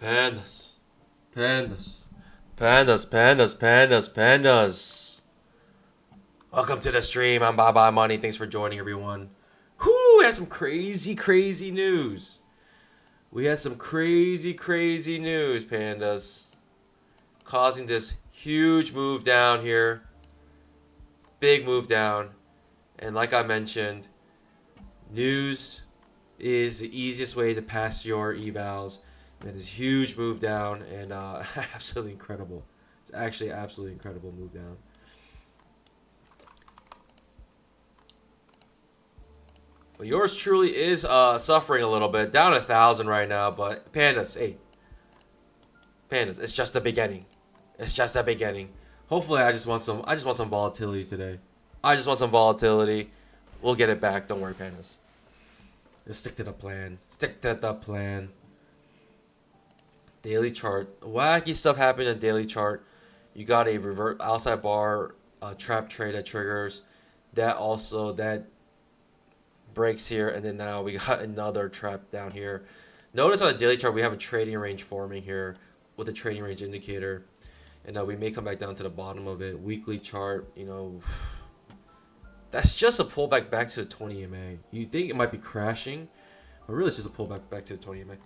Pandas. Pandas. Pandas, pandas, pandas, pandas. Welcome to the stream. I'm Baba Money. Thanks for joining, everyone. Whoo, we had some crazy, crazy news. We had some crazy, crazy news, pandas. Causing this huge move down here. Big move down. And like I mentioned, news is the easiest way to pass your evals. We had this huge move down, and absolutely incredible. It's actually absolutely incredible move down. But yours truly is suffering a little bit, down 1,000 right now. But pandas, hey, pandas, it's just the beginning. It's just the beginning. Hopefully, I just want some. I just want some volatility today. I just want some volatility. We'll get it back. Don't worry, pandas. Let's stick to the plan. Stick to the plan. Daily chart. Wacky stuff happened in daily chart. You got a revert outside bar trap trade that triggers. That breaks here, and then now we got another trap down here. Notice on the daily chart we have a trading range forming here with a trading range indicator, and we may come back down to the bottom of it. Weekly chart, that's just a pullback back to the 20 EMA. You think it might be crashing, but really it's just a pullback back to the 20 EMA.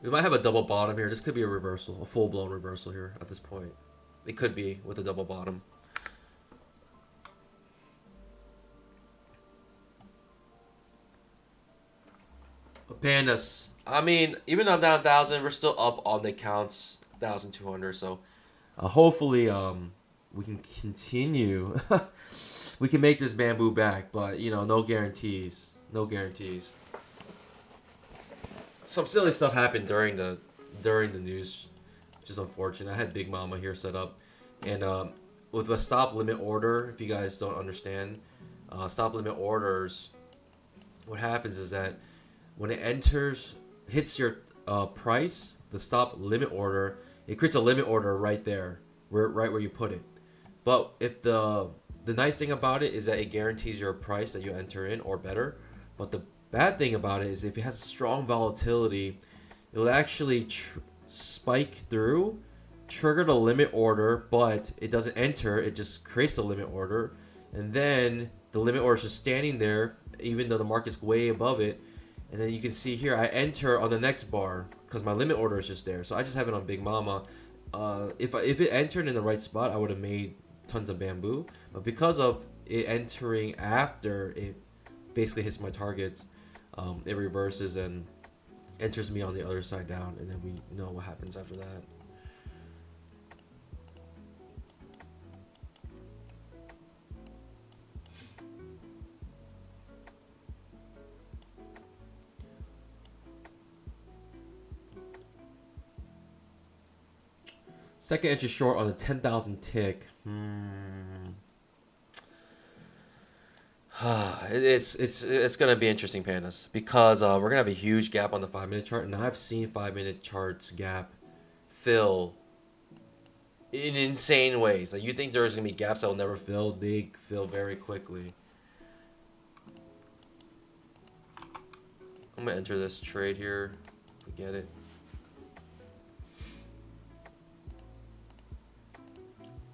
We might have a double bottom here. This could be a reversal, a full-blown reversal here at this point. It could be with a double bottom. Pandas. I mean, even though I'm down 1,000, we're still up on the counts, 1,200. So hopefully we can continue. We can make this bamboo back, but you know, no guarantees. No guarantees. Some silly stuff happened during the news, which is unfortunate. I had Big Mama here set up, and with a stop limit order, if you guys don't understand, stop limit orders, what happens is that when it hits your price, the stop limit order, it creates a limit order right there, right where you put it. But if the nice thing about it is that it guarantees your price that you enter in or better. But the bad thing about it is if it has strong volatility, it will actually spike through, trigger the limit order, but it doesn't enter. It just creates the limit order, and then the limit order is just standing there, even though the market's way above it. And then you can see here, I enter on the next bar because my limit order is just there. So I just have it on Big Mama. If it entered in the right spot, I would have made tons of bamboo. But because of it entering after it basically hits my targets, it reverses and enters me on the other side down. And then we know what happens after that. Second entry short on the 10,000 tick. It's gonna be interesting, Pandas, because we're gonna have a huge gap on the 5-minute chart, and I've seen 5-minute charts gap fill in insane ways. Like, you think there's gonna be gaps that will never fill, they fill very quickly. I'm gonna enter this trade here. If we get it.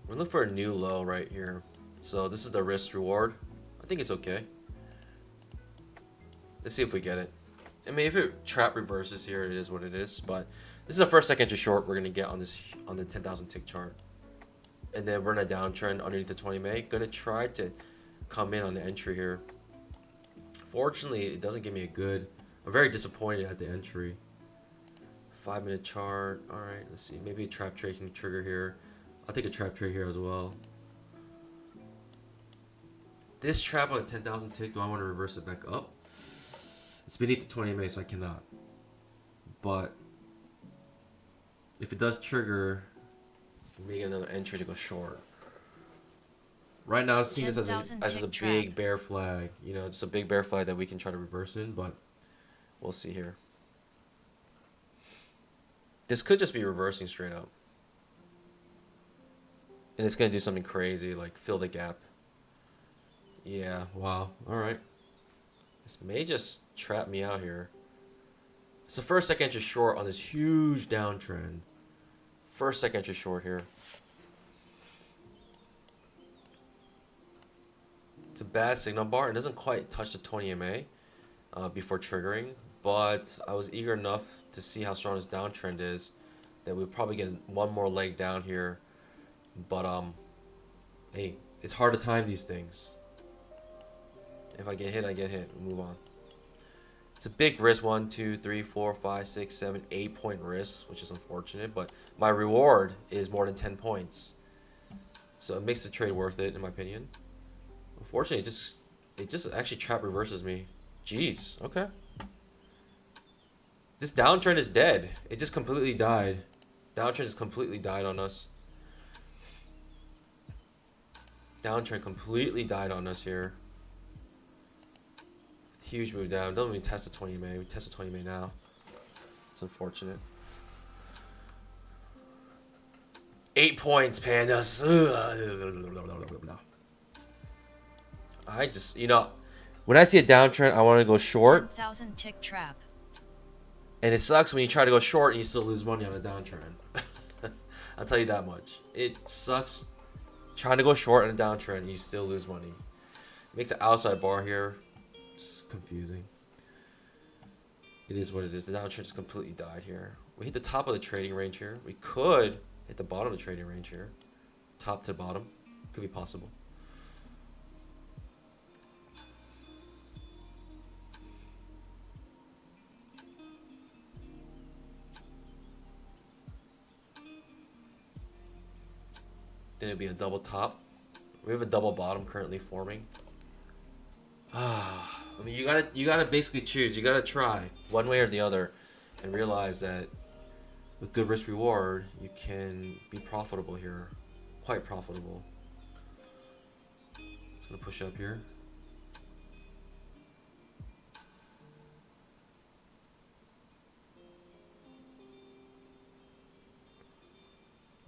We're looking for a new low right here. So this is the risk reward. I think it's okay. Let's see if we get it. I mean, if it trap reverses here, it is what it is. But this is the first second entry short we're gonna get on the 10,000 tick chart, and then we're in a downtrend underneath the 20 MA. Gonna try to come in on the entry here. Fortunately, it doesn't give me a good. I'm very disappointed at the entry. 5-minute chart. All right, let's see. Maybe a trap trade can trigger here. I'll take a trap trade here as well. This trap on a 10,000 tick, do I want to reverse it back up? It's beneath the 20 MA, so I cannot. But if it does trigger, we get another entry to go short. Right now, I'm seeing this as a big bear flag. You know, just a big bear flag that we can try to reverse in, but we'll see here. This could just be reversing straight up. And it's going to do something crazy, like fill the gap. Yeah, wow. All right. This may just trap me out here. It's the first second entry short on this huge downtrend. First second entry short here. It's a bad signal bar. It doesn't quite touch the 20 MA before triggering. But I was eager enough to see how strong this downtrend is that we'll probably get one more leg down here. But hey, it's hard to time these things. If I get hit, I get hit. Move on. It's a big risk. 1, 2, 3, 4, 5, 6, 7, 8-point risk, which is unfortunate. But my reward is more than 10 points, so it makes the trade worth it, in my opinion. Unfortunately, it just actually trap reverses me. Jeez. Okay. This downtrend is dead. It just completely died. Downtrend has completely died on us. Downtrend completely died on us here. Huge move down. Doesn't even test the 20 MA. We test the 20 MA now. It's unfortunate. 8 points, Pandas. I just, you know, when I see a downtrend, I want to go short. 10,000 tick trap. And it sucks when you try to go short and you still lose money on a downtrend. I'll tell you that much. It sucks trying to go short on a downtrend and you still lose money. It makes an outside bar here. Just confusing. It is what it is. The downtrend just completely died here. We hit the top of the trading range here. We could hit the bottom of the trading range here. Top to bottom. Could be possible. Then it'd be a double top. We have a double bottom currently forming. I mean, you gotta basically choose. You gotta try one way or the other, and realize that with good risk reward, you can be profitable here, quite profitable. It's gonna push up here.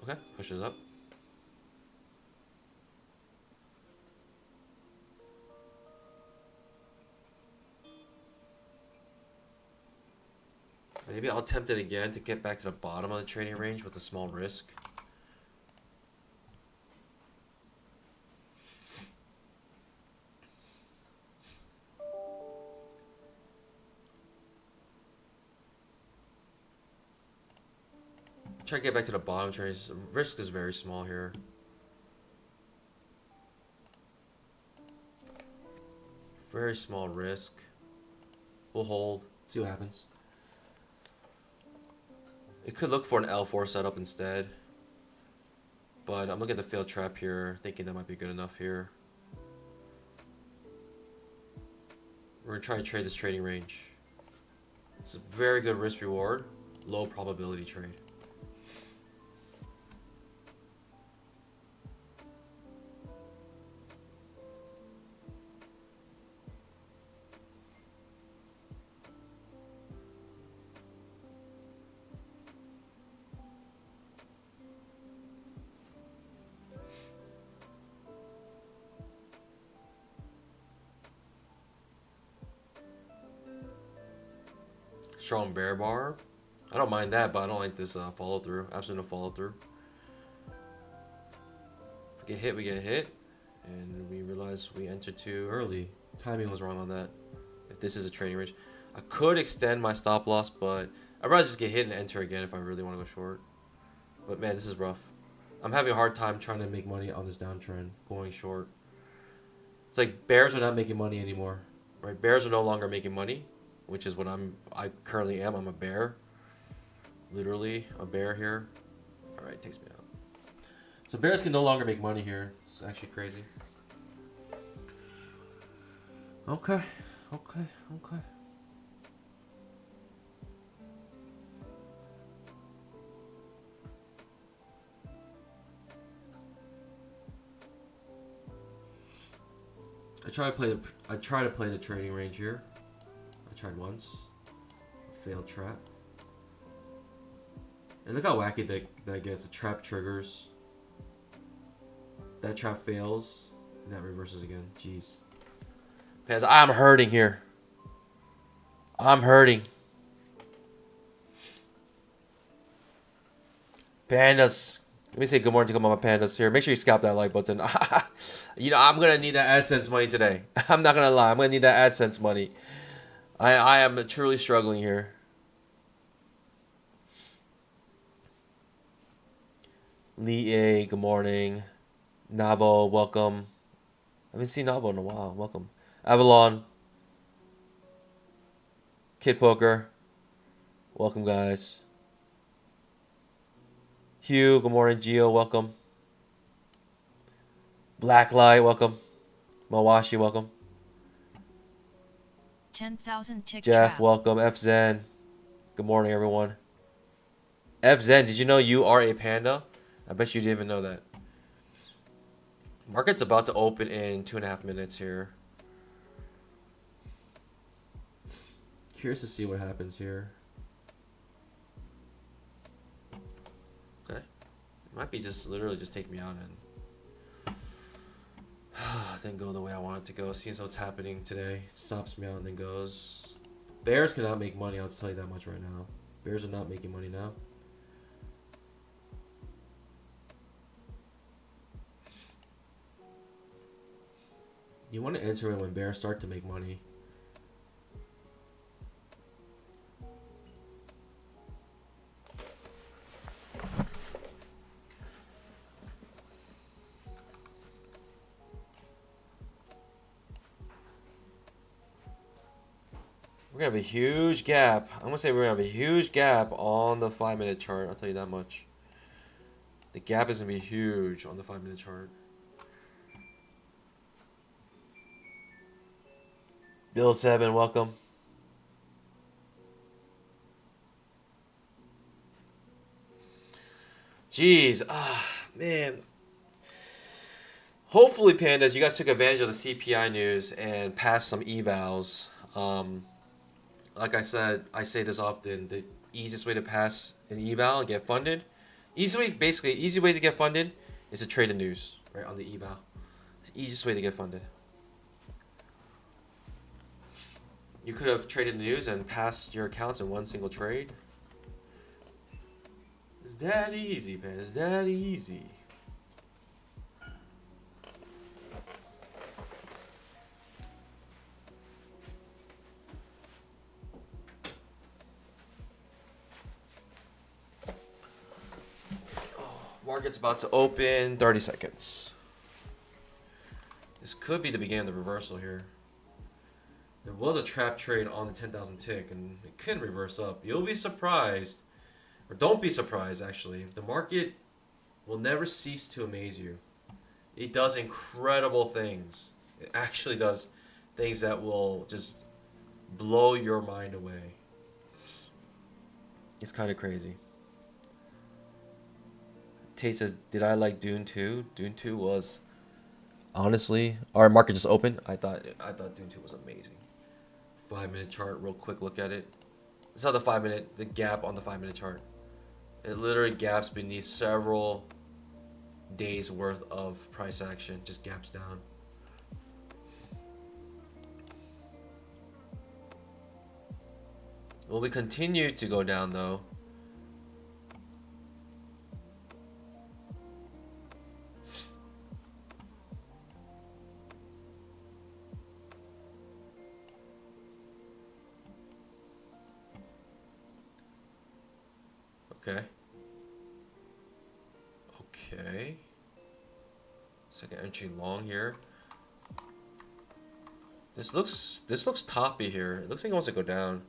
Okay, pushes up. Maybe I'll attempt it again to get back to the bottom of the trading range with a small risk. Try to get back to the bottom trading. Risk is very small here. Very small risk. We'll hold. See what happens. It could look for an L4 setup instead. But I'm looking at the failed trap here, thinking that might be good enough here. We're going to try to trade this trading range. It's a very good risk reward, low probability trade. Strong bear bar. I don't mind that, but I don't like this follow through. Absolute follow through. If we get hit, we get hit. And we realize we entered too early. Timing was wrong on that. If this is a trading range, I could extend my stop loss, but I'd rather just get hit and enter again if I really want to go short. But man, this is rough. I'm having a hard time trying to make money on this downtrend, going short. It's like bears are not making money anymore, right? Bears are no longer making money, which is what I currently am. I'm a bear. Literally a bear here. Alright, it takes me out. So bears can no longer make money here. It's actually crazy. Okay. I try to play the trading range here. I tried once. Failed trap. And look how wacky that gets. The trap triggers. That trap fails. And that reverses again. Jeez. Pans, I'm hurting here. I'm hurting. Pandas. Let me say good morning to my pandas here. Make sure you scalp that like button. You know, I'm going to need that AdSense money today. I'm not going to lie. I'm going to need that AdSense money. I am truly struggling here. Lee A, good morning. Navo, welcome. I haven't seen Navo in a while. Welcome. Avalon. Kid Poker. Welcome, guys. Hugh, good morning. Gio, welcome. Blacklight, welcome. Mawashi, welcome. 10,000 tick Jeff, trap. welcome. F Zen, good morning, everyone. F Zen, did you know you are a panda? I bet you didn't even know that. Market's about to open in 2.5 minutes here. Curious to see what happens here. Okay. It might be just literally just take me out and then go the way I want it to go. Seeing what's happening today. It stops me out and then goes. Bears cannot make money, I'll tell you that much right now. Bears are not making money now. You want to enter it when bears start to make money. We're gonna have a huge gap. I'm gonna say we're gonna have a huge gap on the 5-minute chart. I'll tell you that much. The gap is gonna be huge on the 5-minute chart. Bill 7, welcome. Jeez, man. Hopefully, pandas, you guys took advantage of the CPI news and passed some evals. Like I said, I say this often: the easiest way to pass an eval and get funded, easy way to get funded is to trade the news right on the eval. It's the easiest way to get funded. You could have traded the news and passed your accounts in one single trade. It's that easy, man. It's that easy. Market's about to open. 30 seconds. This could be the beginning of the reversal here. There was a trap trade on the 10,000 tick, and it could reverse up. You'll be surprised, or don't be surprised actually. The market will never cease to amaze you. It does incredible things. It actually does things that will just blow your mind away. It's kind of crazy. Tate says, did I like Dune 2? Dune 2 was, honestly, our market just opened. I thought Dune 2 was amazing. 5-minute chart, real quick look at it. It's not the 5-minute, the gap on the 5-minute chart. It literally gaps beneath several days worth of price action, just gaps down. Will we continue to go down though? Okay. Okay. Second entry long here. This looks toppy here. It looks like it wants to go down.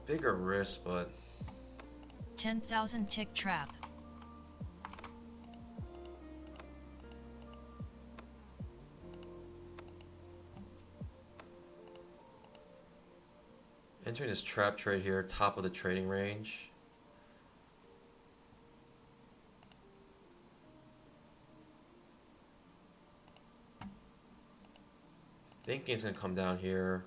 Bigger risk, but 10,000 tick trap. entering this trap trade here, top of the trading range. Thinking it's gonna come down here.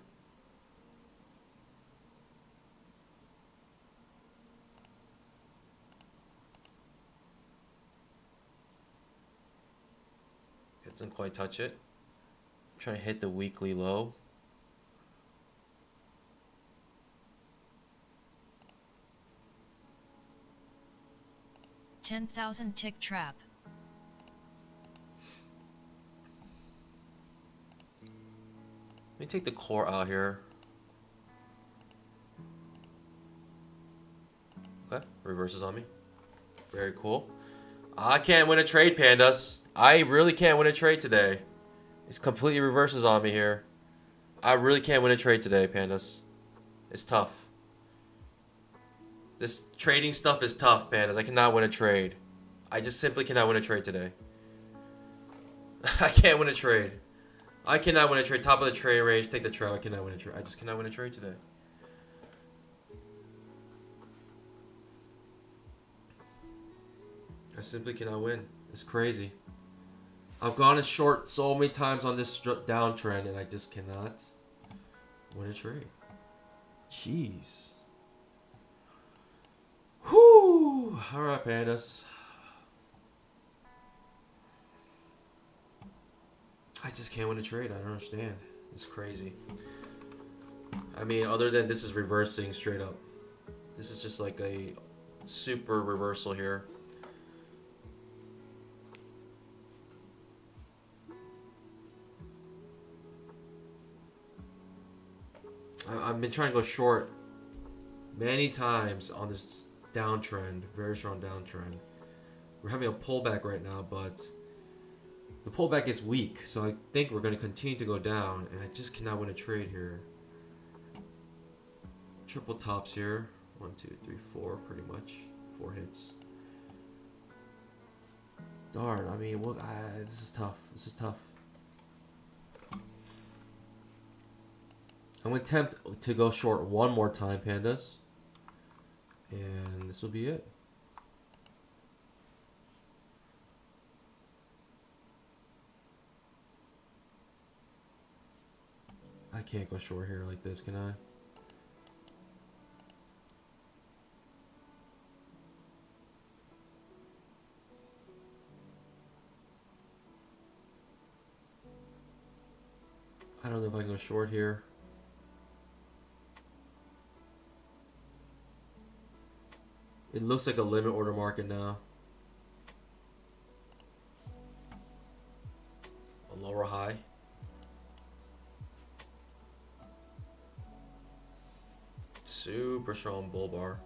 It doesn't quite touch it. I'm trying to hit the weekly low. $10,000 tick trap. Let me take the core out here. Okay, reverses on me. Very cool. I can't win a trade, pandas. I really can't win a trade today. It's completely reverses on me here. I really can't win a trade today, pandas. It's tough. This trading stuff is tough, pandas. I cannot win a trade. I just simply cannot win a trade today. I can't win a trade. I cannot win a trade. Top of the trade range. Take the trail. I cannot win a trade. I just cannot win a trade today. I simply cannot win. It's crazy. I've gone in short so many times on this downtrend, and I just cannot win a trade. Jeez. Whoo! All right, pandas. I just can't win a trade. I don't understand. It's crazy. I mean, other than this is reversing straight up. This is just like a super reversal here. I've been trying to go short many times on this downtrend, very strong downtrend. We're having a pullback right now, but the pullback is weak, so I think we're going to continue to go down, and I just cannot win a trade here. Triple tops here. 1, 2, 3, 4, pretty much. 4 hits. Darn, I mean, what? This is tough. This is tough. I'm going to attempt to go short one more time, pandas. And this will be it. I can't go short here like this, can I? I don't know if I can go short here. It looks like a limit order market now. A lower high. Super strong bull bar.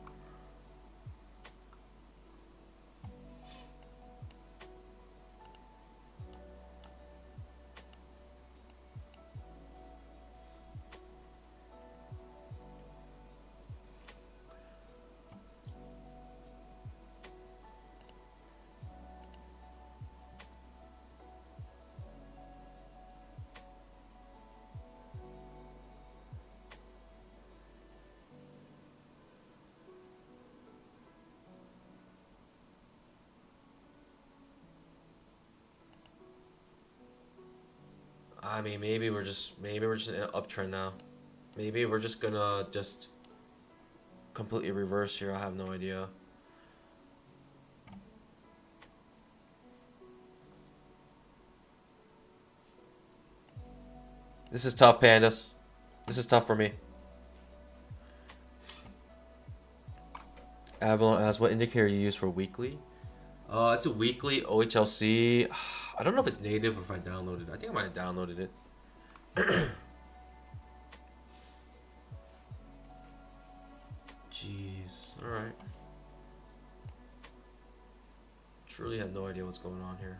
I mean, maybe we're just in an uptrend now. Maybe we're just gonna completely reverse here. I have no idea. This is tough, pandas. This is tough for me. Avalon asks, what indicator you use for weekly? It's a weekly OHLC. I don't know if it's native or if I downloaded it. I think I might have downloaded it. Jeez. Alright. Truly have no idea what's going on here.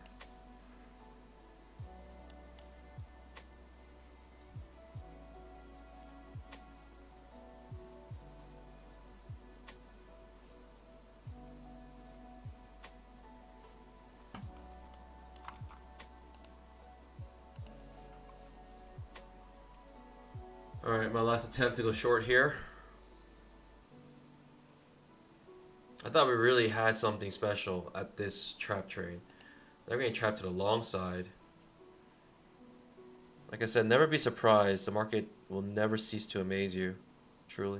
Alright, my last attempt to go short here. I thought we really had something special at this trap trade. Now we're getting trapped to the long side. Like I said, never be surprised. The market will never cease to amaze you. Truly.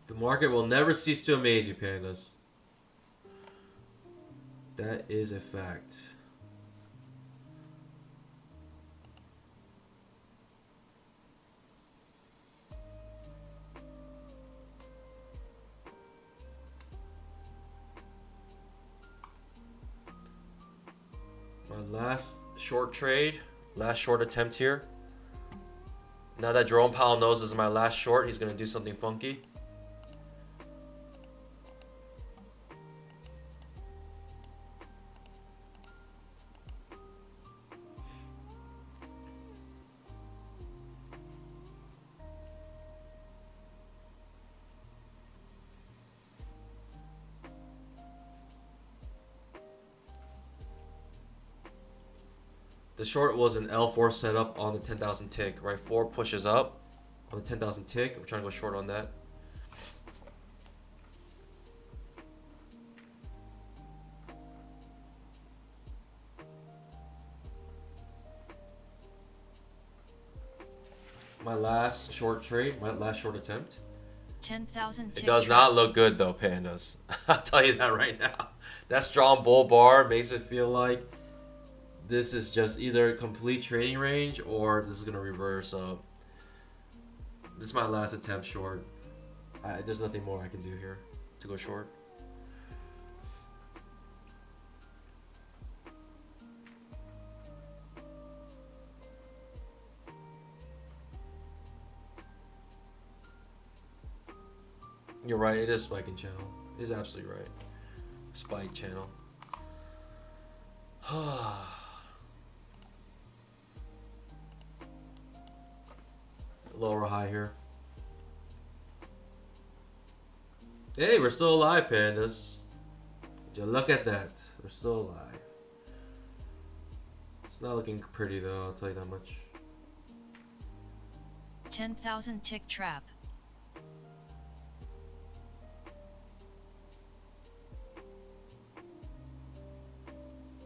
The market will never cease to amaze you, pandas. That is a fact. My last short trade, last short attempt here. Now that Jerome Powell knows this is my last short, he's going to do something funky. The short was an L4 setup on the 10,000 tick, right? 4 pushes up on the 10,000 tick. I'm trying to go short on that. My last short trade, my last short attempt. 10,000 It tick does trap. not look good though, pandas. I'll tell you that right now. That strong bull bar makes it feel like this is just either a complete trading range or this is gonna reverse up. This is my last attempt short. There's nothing more I can do here to go short. You're right, it is spiking channel. It is absolutely right. Spike channel. Lower high here. Hey, we're still alive, pandas. Would you look at that? We're still alive. It's not looking pretty though, I'll tell you that much. 10,000 tick trap.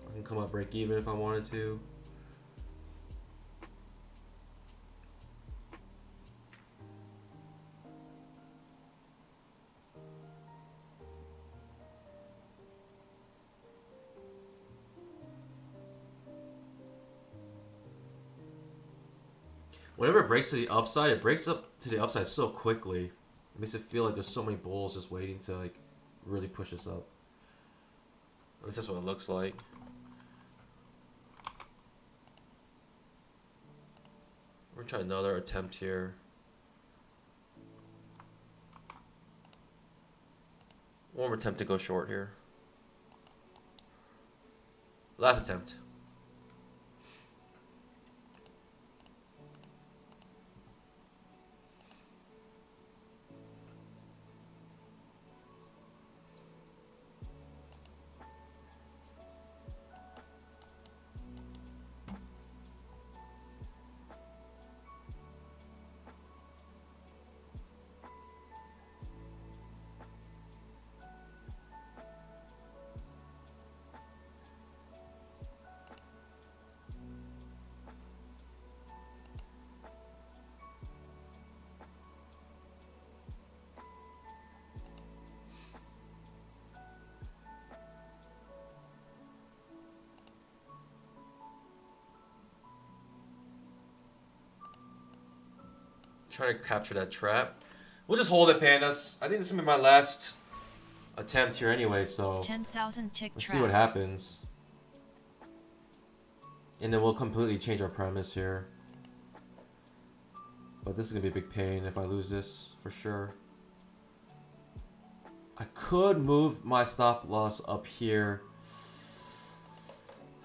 I can come up break even if I wanted to. Whenever it breaks to the upside, it breaks up to the upside so quickly. It makes it feel like there's so many bulls just waiting to like really push us up. At least that's what it looks like. We're gonna try another attempt here. One more attempt to go short here. Last attempt. Trying to capture that trap. We'll just hold it, pandas. I think this is gonna be my last attempt here anyway, so 10,000 tick let's trap. see what happens. And then we'll completely change our premise here. But this is gonna be a big pain if I lose this, for sure. I could move my stop loss up here.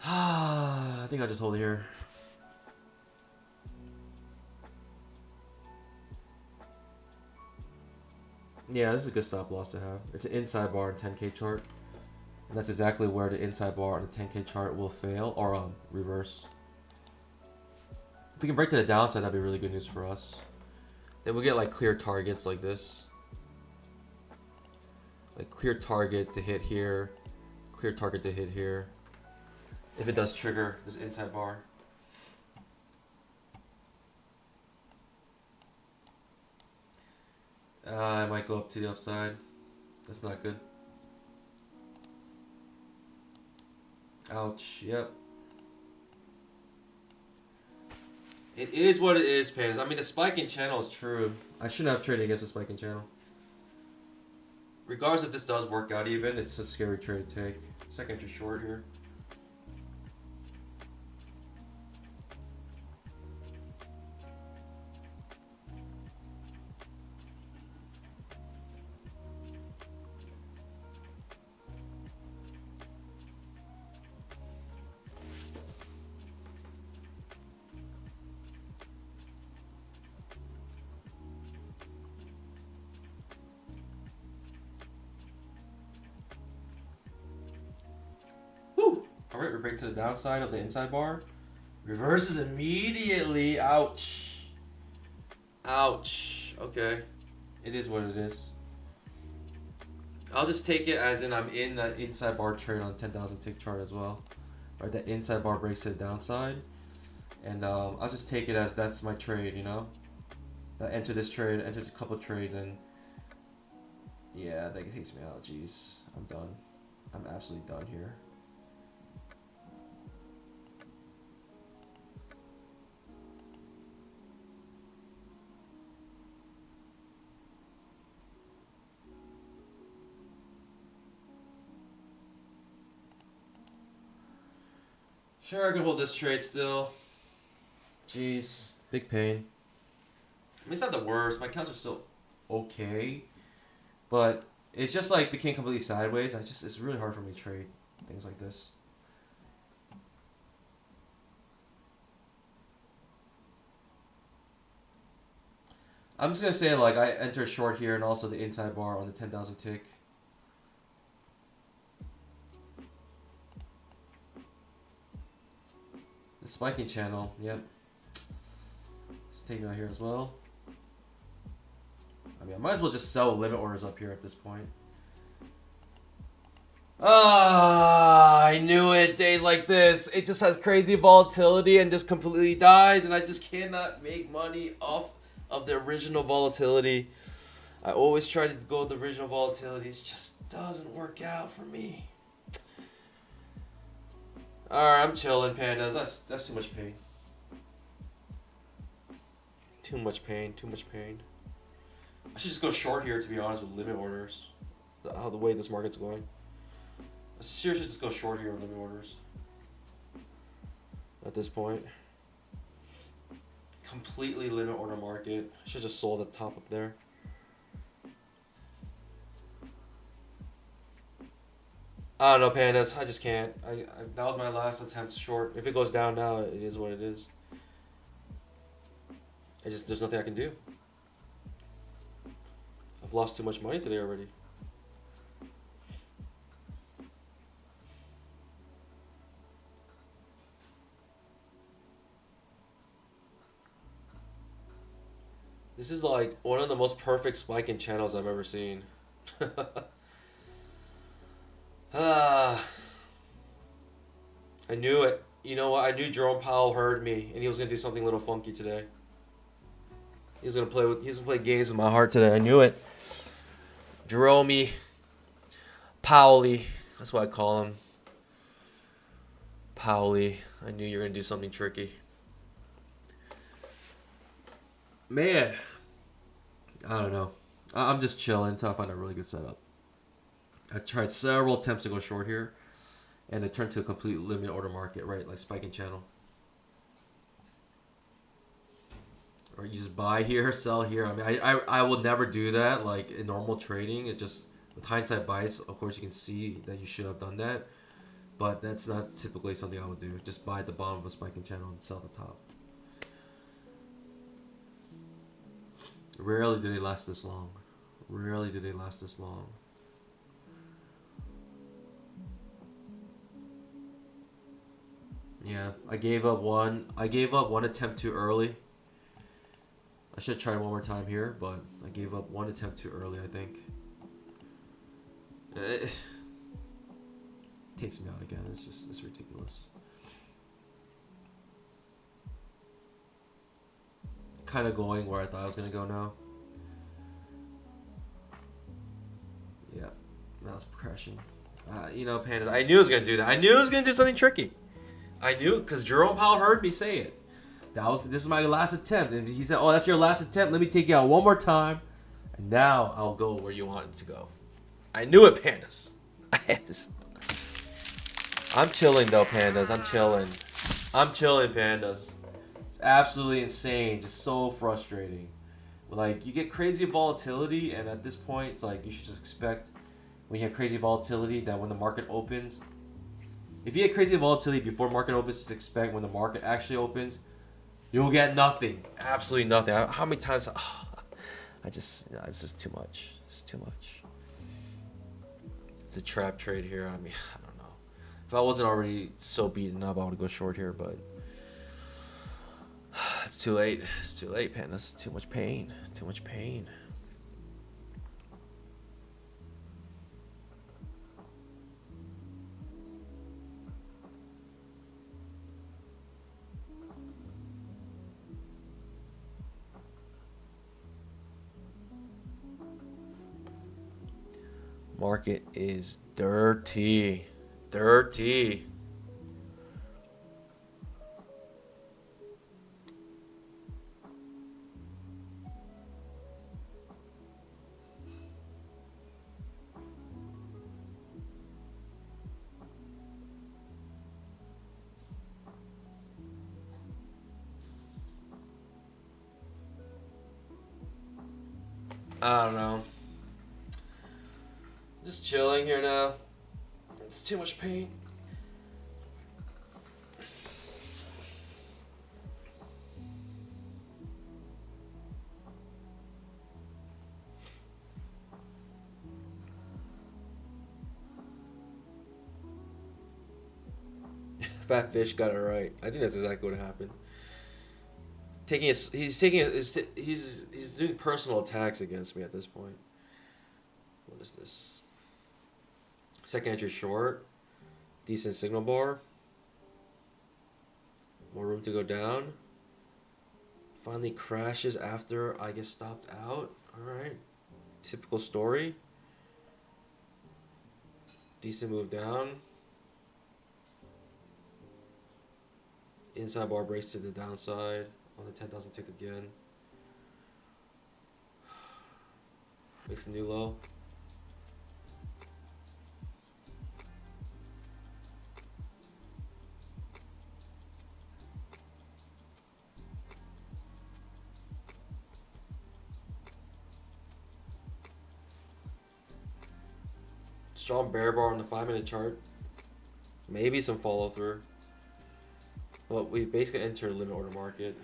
I think I'll just hold it here. Yeah, this is a good stop loss to have. It's an inside bar in 10K chart. And that's exactly where the inside bar on the 10K chart will fail or reverse. If we can break to the downside, that'd be really good news for us. Then we'll get like clear targets like this. Like clear target to hit here. Clear target to hit here. If it does trigger this inside bar. I might go up to the upside. That's not good. Ouch. Yep. It is what it is, Pandas. I mean, the spiking channel is true. I shouldn't have traded against the spiking channel. Regardless if this does work out even, it's a scary trade to take. Second to short here. Alright, we break to the downside of the inside bar. Reverses immediately. Ouch. Ouch. Okay. It is what it is. I'll just take it as in I'm in that inside bar trade on 10,000 tick chart as well. Right, that inside bar breaks to the downside. And I'll just take it as that's my trade, you know? I enter this trade, enter a couple trades, and Yeah, that takes me out. Jeez, I'm done. I'm absolutely done here. Sure, I can hold this trade still. Jeez, big pain. I mean, it's not the worst. My counts are still okay, but it's just like became completely sideways. It's really hard for me to trade things like this. I'm just gonna say like I enter short here and also the inside bar on the 10,000 tick. The spiking channel, yep. Let's take me out here as well. I mean, I might as well just sell limit orders up here at this point. Ah, I knew it. Days like this, it just has crazy volatility and just completely dies, and I just cannot make money off of the original volatility. I always try to go with the original volatility. It just doesn't work out for me. Alright, I'm chilling, pandas. That's too much pain. Too much pain, too much pain. I should just go short here, to be honest, with limit orders. How the way this market's going. I seriously just go short here with limit orders. At this point. Completely limit order market. I should just sold at the top up there. I don't know, pandas. I just can't. That was my last attempt short. If it goes down now, it is what it is. There's nothing I can do. I've lost too much money today already. This is like one of the most perfect spiking channels I've ever seen. I knew it. You know what? I knew Jerome Powell heard me, and he was gonna do something a little funky today. He's gonna play games with my heart today. I knew it. Jerome Powley. That's what I call him. Powley. I knew you were gonna do something tricky. Man, I don't know. I'm just chilling until I find a really good setup. I tried several attempts to go short here, and it turned to a complete limit order market, right? Like spiking channel. Or you just buy here, sell here. I mean, I will never do that. Like in normal trading, it just with hindsight bias, of course, you can see that you should have done that, but that's not typically something I would do. Just buy at the bottom of a spiking channel and sell at the top. Rarely do they last this long. Rarely do they last this long. Yeah, I gave up one attempt too early. I should try one more time here, but I gave up one attempt too early, I think. It takes me out again. It's ridiculous. Kind of going where I thought I was going to go now. Yeah, that was crashing. You know, pandas, I knew it was going to do that. I knew it was going to do something tricky. I knew it because Jerome Powell heard me say it. This is my last attempt. And he said, oh, that's your last attempt. Let me take you out one more time. And now I'll go where you want it to go. I knew it, pandas. I'm chilling, though, pandas. I'm chilling. I'm chilling, pandas. It's absolutely insane. Just so frustrating. Like, you get crazy volatility, and at this point, it's like you should just expect when you have crazy volatility that when the market opens, if you get crazy volatility before market opens, just expect when the market actually opens, you'll get nothing. Absolutely nothing. How many times? It's just too much. It's too much. It's a trap trade here. I mean, I don't know. If I wasn't already so beaten up, I would go short here, but it's too late. It's too late, pandas. Too much pain. Too much pain. Market is dirty. Dirty. I don't know. Just chilling here now. It's too much pain. Fat Fish got it right. I think that's exactly what happened. He's doing personal attacks against me at this point. What is this? Second entry short. Decent signal bar. More room to go down. Finally crashes after I get stopped out. Alright. Typical story. Decent move down. Inside bar breaks to the downside on the 10,000 tick again. Makes a new low. Strong bear bar on the 5-minute chart. Maybe some follow through. But we basically entered a limit order market.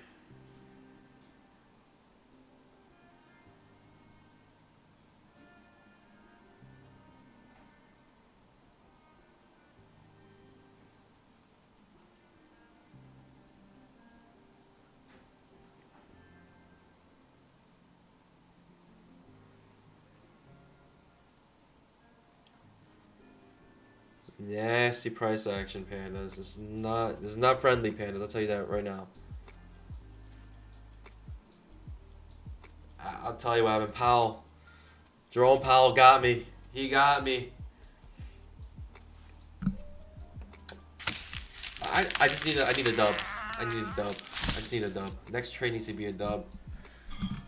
It's nasty price action, pandas. This is not friendly, pandas. I'll tell you that right now. I'll tell you what happened. Powell, Jerome Powell got me. He got me. I just need I need a dub. I need a dub. I just need a dub. Next trade needs to be a dub.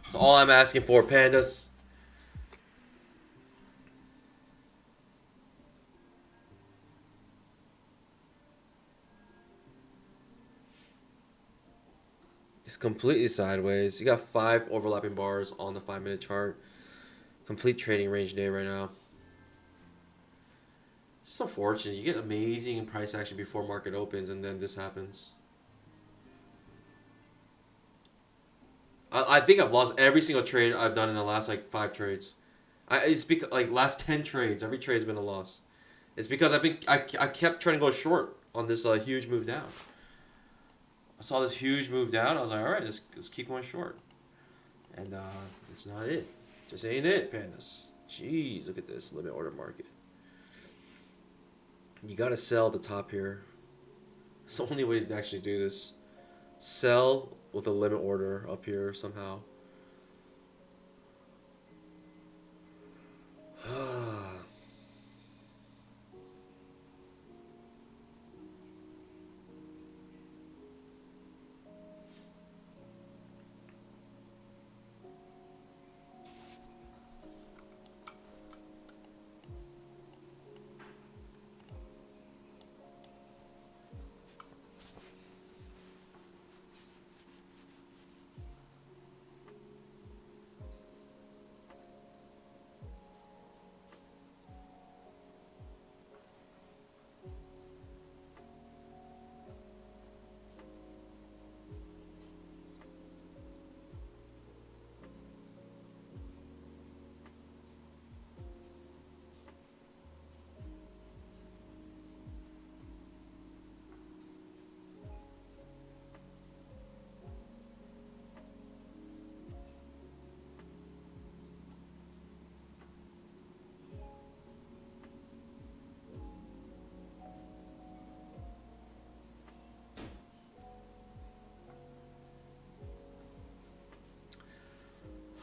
That's all I'm asking for, pandas. It's completely sideways. You got 5 overlapping bars on the 5-minute chart. Complete trading range day right now. It's unfortunate. You get amazing price action before market opens, and then this happens. I think I've lost every single trade I've done in the last like 5 trades. It's because like last 10 trades, every trade's been a loss. It's because I kept trying to go short on this huge move down. I saw this huge move down. I was like, all right, let's keep going short. And it's not it. Just ain't it, pandas. Jeez, look at this limit order market. You gotta sell at the top here. It's the only way to actually do this. Sell with a limit order up here somehow.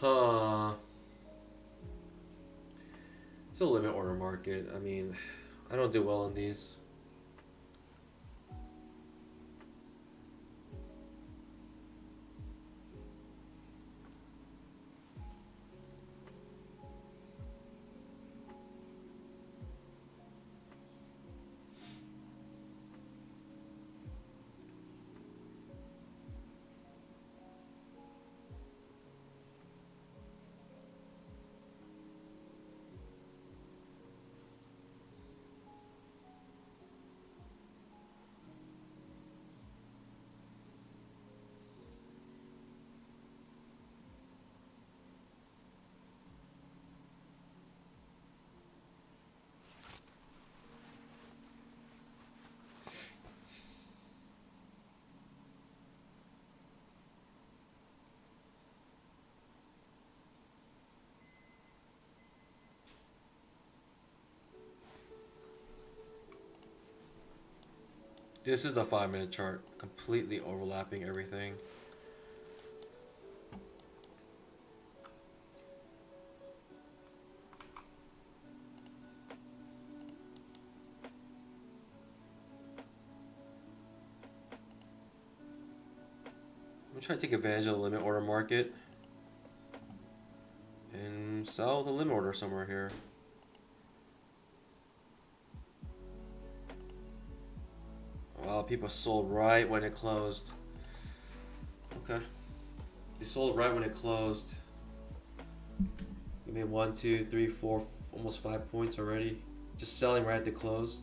Huh. It's a limit order market. I mean, I don't do well in these. This is the 5-minute chart, completely overlapping everything. I'm gonna try to take advantage of the limit order market and sell the limit order somewhere here. Wow, people sold right when it closed. Okay. They sold right when it closed. We made 1, 2, 3, 4, almost 5 points already. Just selling right at the close.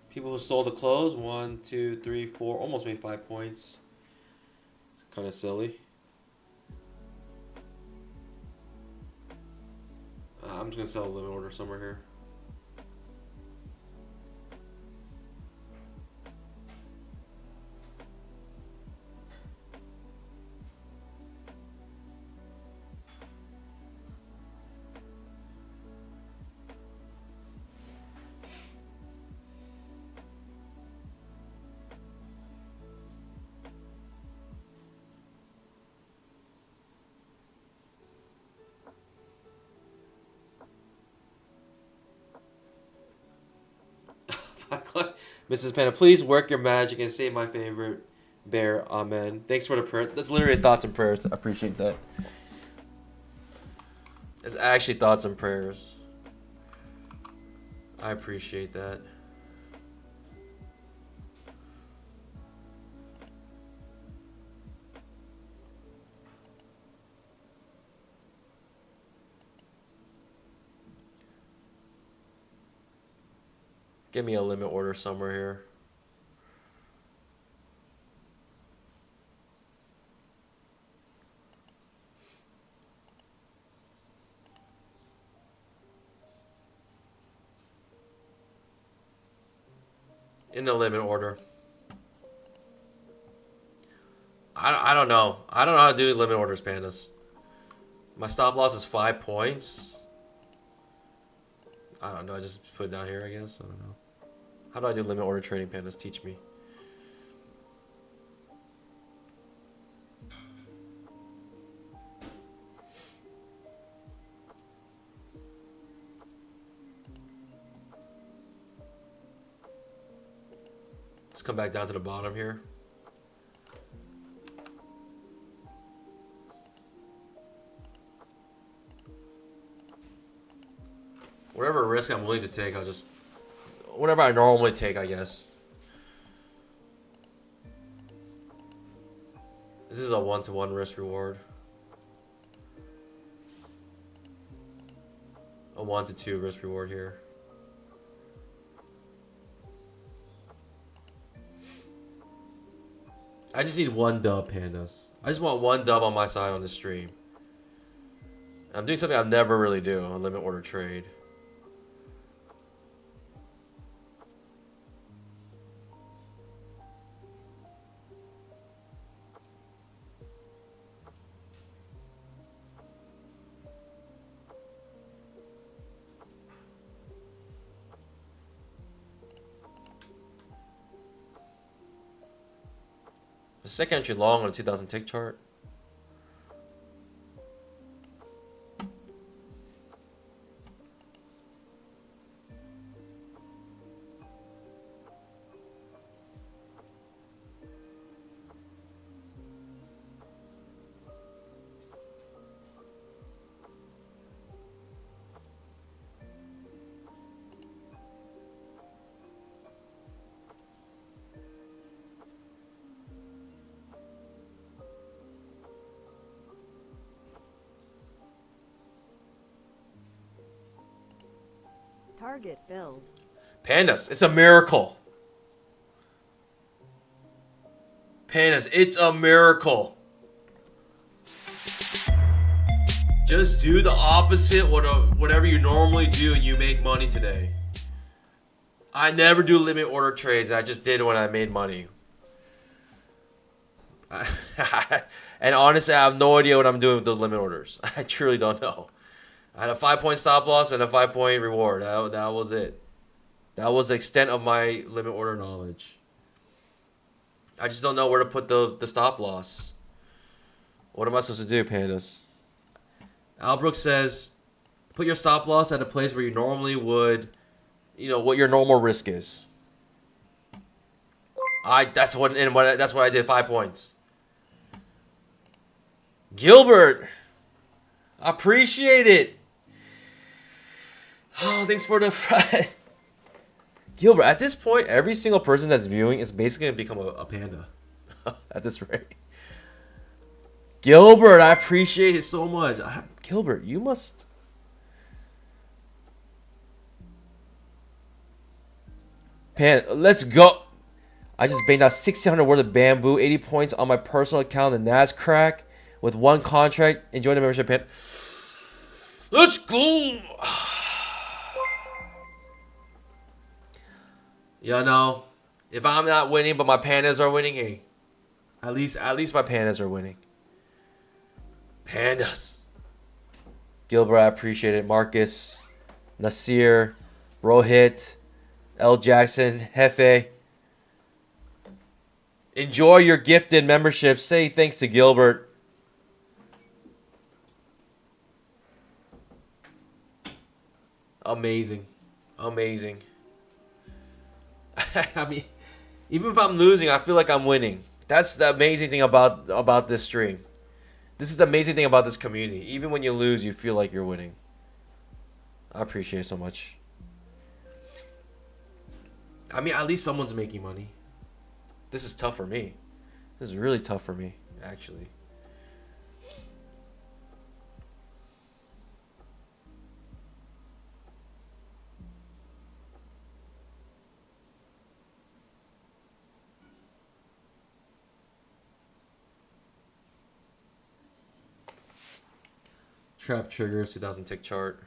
People who sold the close, 1, 2, 3, 4, almost made 5 points. It's kind of silly. I'm just gonna sell a limit order somewhere here. Mrs. Panda, please work your magic and save my favorite bear. Amen. Thanks for the prayer. That's literally thoughts and prayers. I appreciate that. It's actually thoughts and prayers. I appreciate that. Give me a limit order somewhere here. In the limit order. I don't know. I don't know how to do limit orders, pandas. My stop loss is 5 points. I don't know. I just put it down here, I guess. I don't know. How do I do limit order trading, pandas? Teach me. Let's come back down to the bottom here. Whatever risk I'm willing to take, I'll just... Whatever I normally take, I guess. This is a 1-to-1 risk reward. A 1-to-2 risk reward here. I just need one dub, pandas. I just want one dub on my side on the stream. I'm doing something I'll never really do, a limit order trade. The second entry long on a 2000 tick chart. Target filled. Pandas, it's a miracle. Pandas, it's a miracle. Just do the opposite whatever you normally do and you make money today. I never do limit order trades. I just did when I made money. And honestly, I have no idea what I'm doing with those limit orders. I truly don't know. I had a 5-point stop loss and a 5-point reward. That was it. That was the extent of my limit order knowledge. I just don't know where to put the stop loss. What am I supposed to do, pandas? Albrook says, put your stop loss at a place where you normally would, what your normal risk is. That's what I did. 5 points. Gilbert, appreciate it. Oh, thanks for the Gilbert. At this point, every single person that's viewing is basically gonna become a panda. At this rate. Gilbert, I appreciate it so much. Gilbert, you must. Let's go. I just banked out 1,600 worth of bamboo, 80 points on my personal account, the NASCrack, with one contract. Enjoy the membership, Pan. Let's go. If I'm not winning, but my pandas are winning, hey, at least my pandas are winning. Pandas. Gilbert, I appreciate it. Marcus, Nasir, Rohit, L. Jackson, Hefe. Enjoy your gifted membership. Say thanks to Gilbert. Amazing. Amazing. I mean, even if I'm losing, I feel like I'm winning. That's the amazing thing about this stream. This is the amazing thing about this community. Even when you lose, you feel like you're winning. I appreciate it so much. I mean, at least someone's making money. This is tough for me. This is really tough for me, actually. Trap triggers, 2000 tick chart.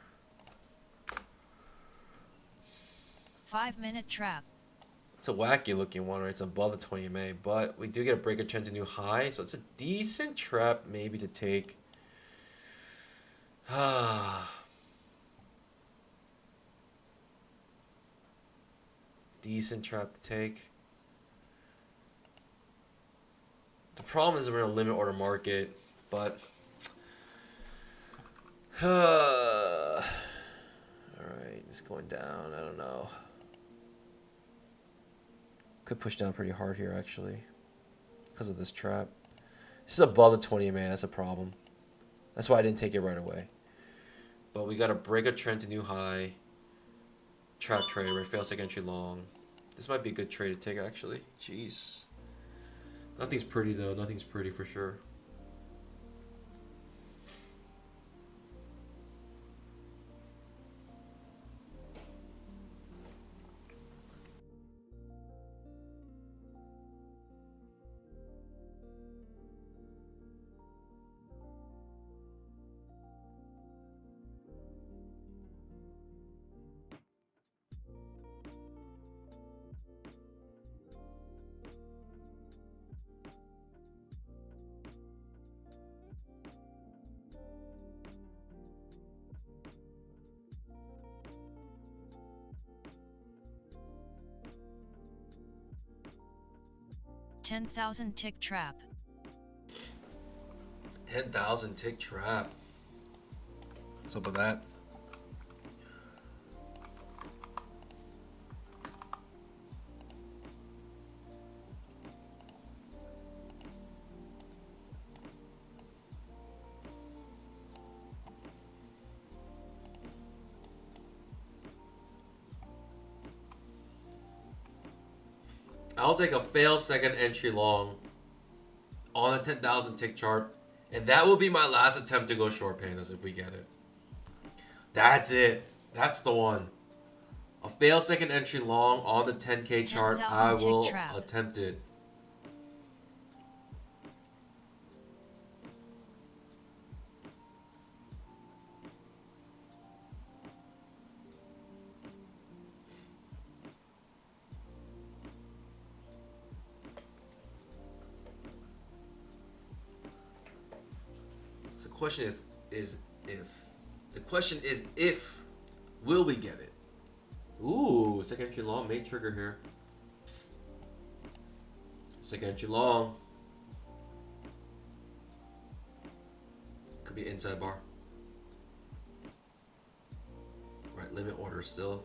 5-minute trap. It's a wacky looking one, right? It's above the 20 MA, but we do get a break of trend to new high, so it's a decent trap maybe to take. Decent trap to take. The problem is we're in a limit order market, but alright, it's going down. I don't know. Could push down pretty hard here, actually, because of this trap. This is above the 20 MA. That's a problem. That's why I didn't take it right away. But we got to break a trend to new high. Trap trade, right? Fail second entry long. This might be a good trade to take, actually. Jeez. Nothing's pretty, though. Nothing's pretty for sure. 10,000 tick trap. 10,000 tick trap. What's up with that? I'll take a failed second entry long on a 10,000 tick chart, and that will be my last attempt to go short pandas if we get it. That's it. That's the one. A failed second entry long on the 10K chart. 10,000 I tick will trap. attempt it. So the question if. The question is if will we get it? Ooh, second entry long may trigger here. Second entry long. Could be inside bar. Right, limit order still.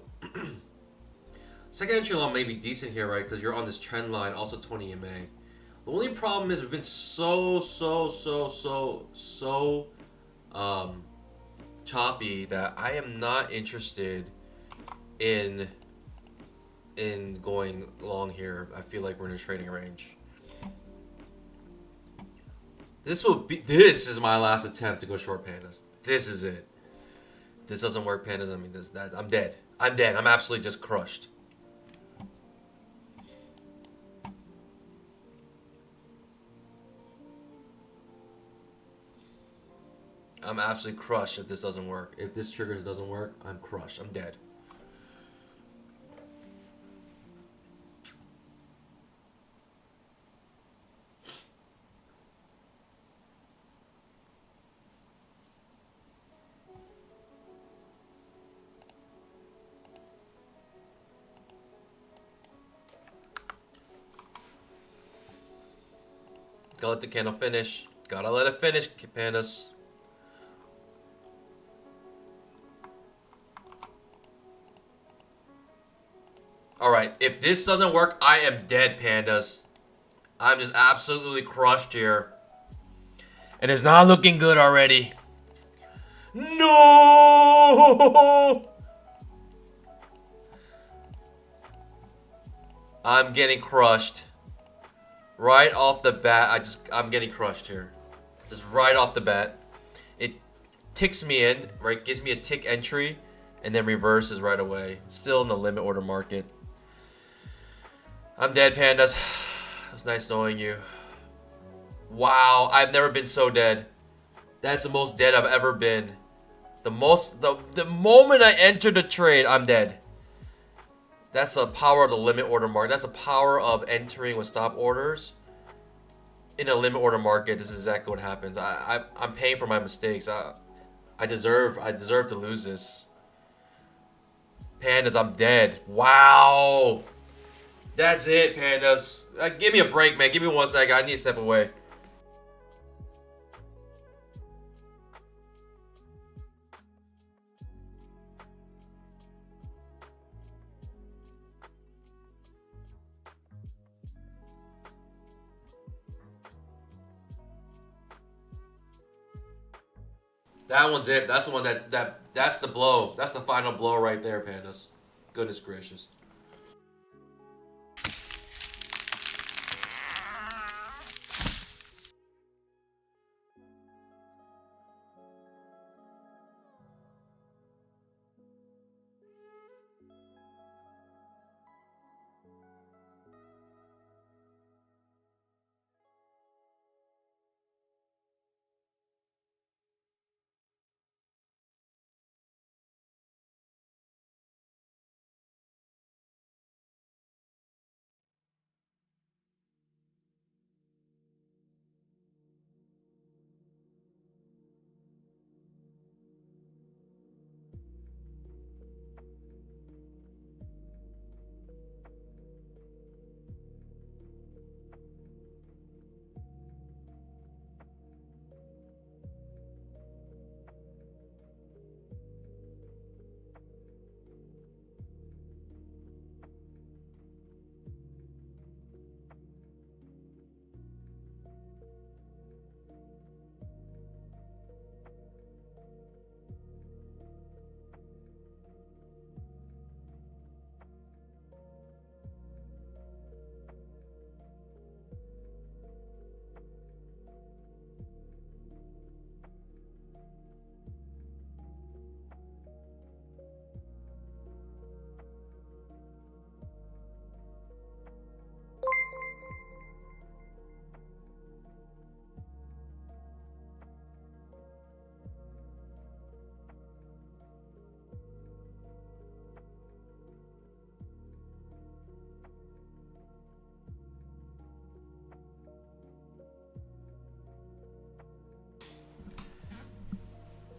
Second entry long may be decent here, right? Because you're on this trend line, also 20 EMA. The only problem is we've been so choppy that I am not interested in going long here. I feel like we're in a trading range. This is my last attempt to go short pandas. This is it. This doesn't work, pandas. I mean, I'm dead. I'm dead. I'm absolutely just crushed. I'm absolutely crushed if this doesn't work. If this triggers it doesn't work, I'm crushed. I'm dead. Gotta let the candle finish. Gotta let it finish, pandas. Alright, if this doesn't work, I am dead, pandas. I'm just absolutely crushed here. And it's not looking good already. No! I'm getting crushed. Right off the bat, I'm getting crushed here. Just right off the bat. It ticks me in, right? Gives me a tick entry, and then reverses right away. Still in the limit order market. I'm dead, pandas. It's nice knowing you. Wow, I've never been so dead. That's the most dead I've ever been. The moment I enter the trade, I'm dead. That's the power of the limit order market. That's the power of entering with stop orders. In a limit order market, this is exactly what happens. I'm paying for my mistakes. I deserve to lose this. Pandas, I'm dead. Wow. That's it, pandas. Give me a break, man. Give me 1 second. I need to step away. That one's it. That's the one that's the blow. That's the final blow right there, pandas. Goodness gracious.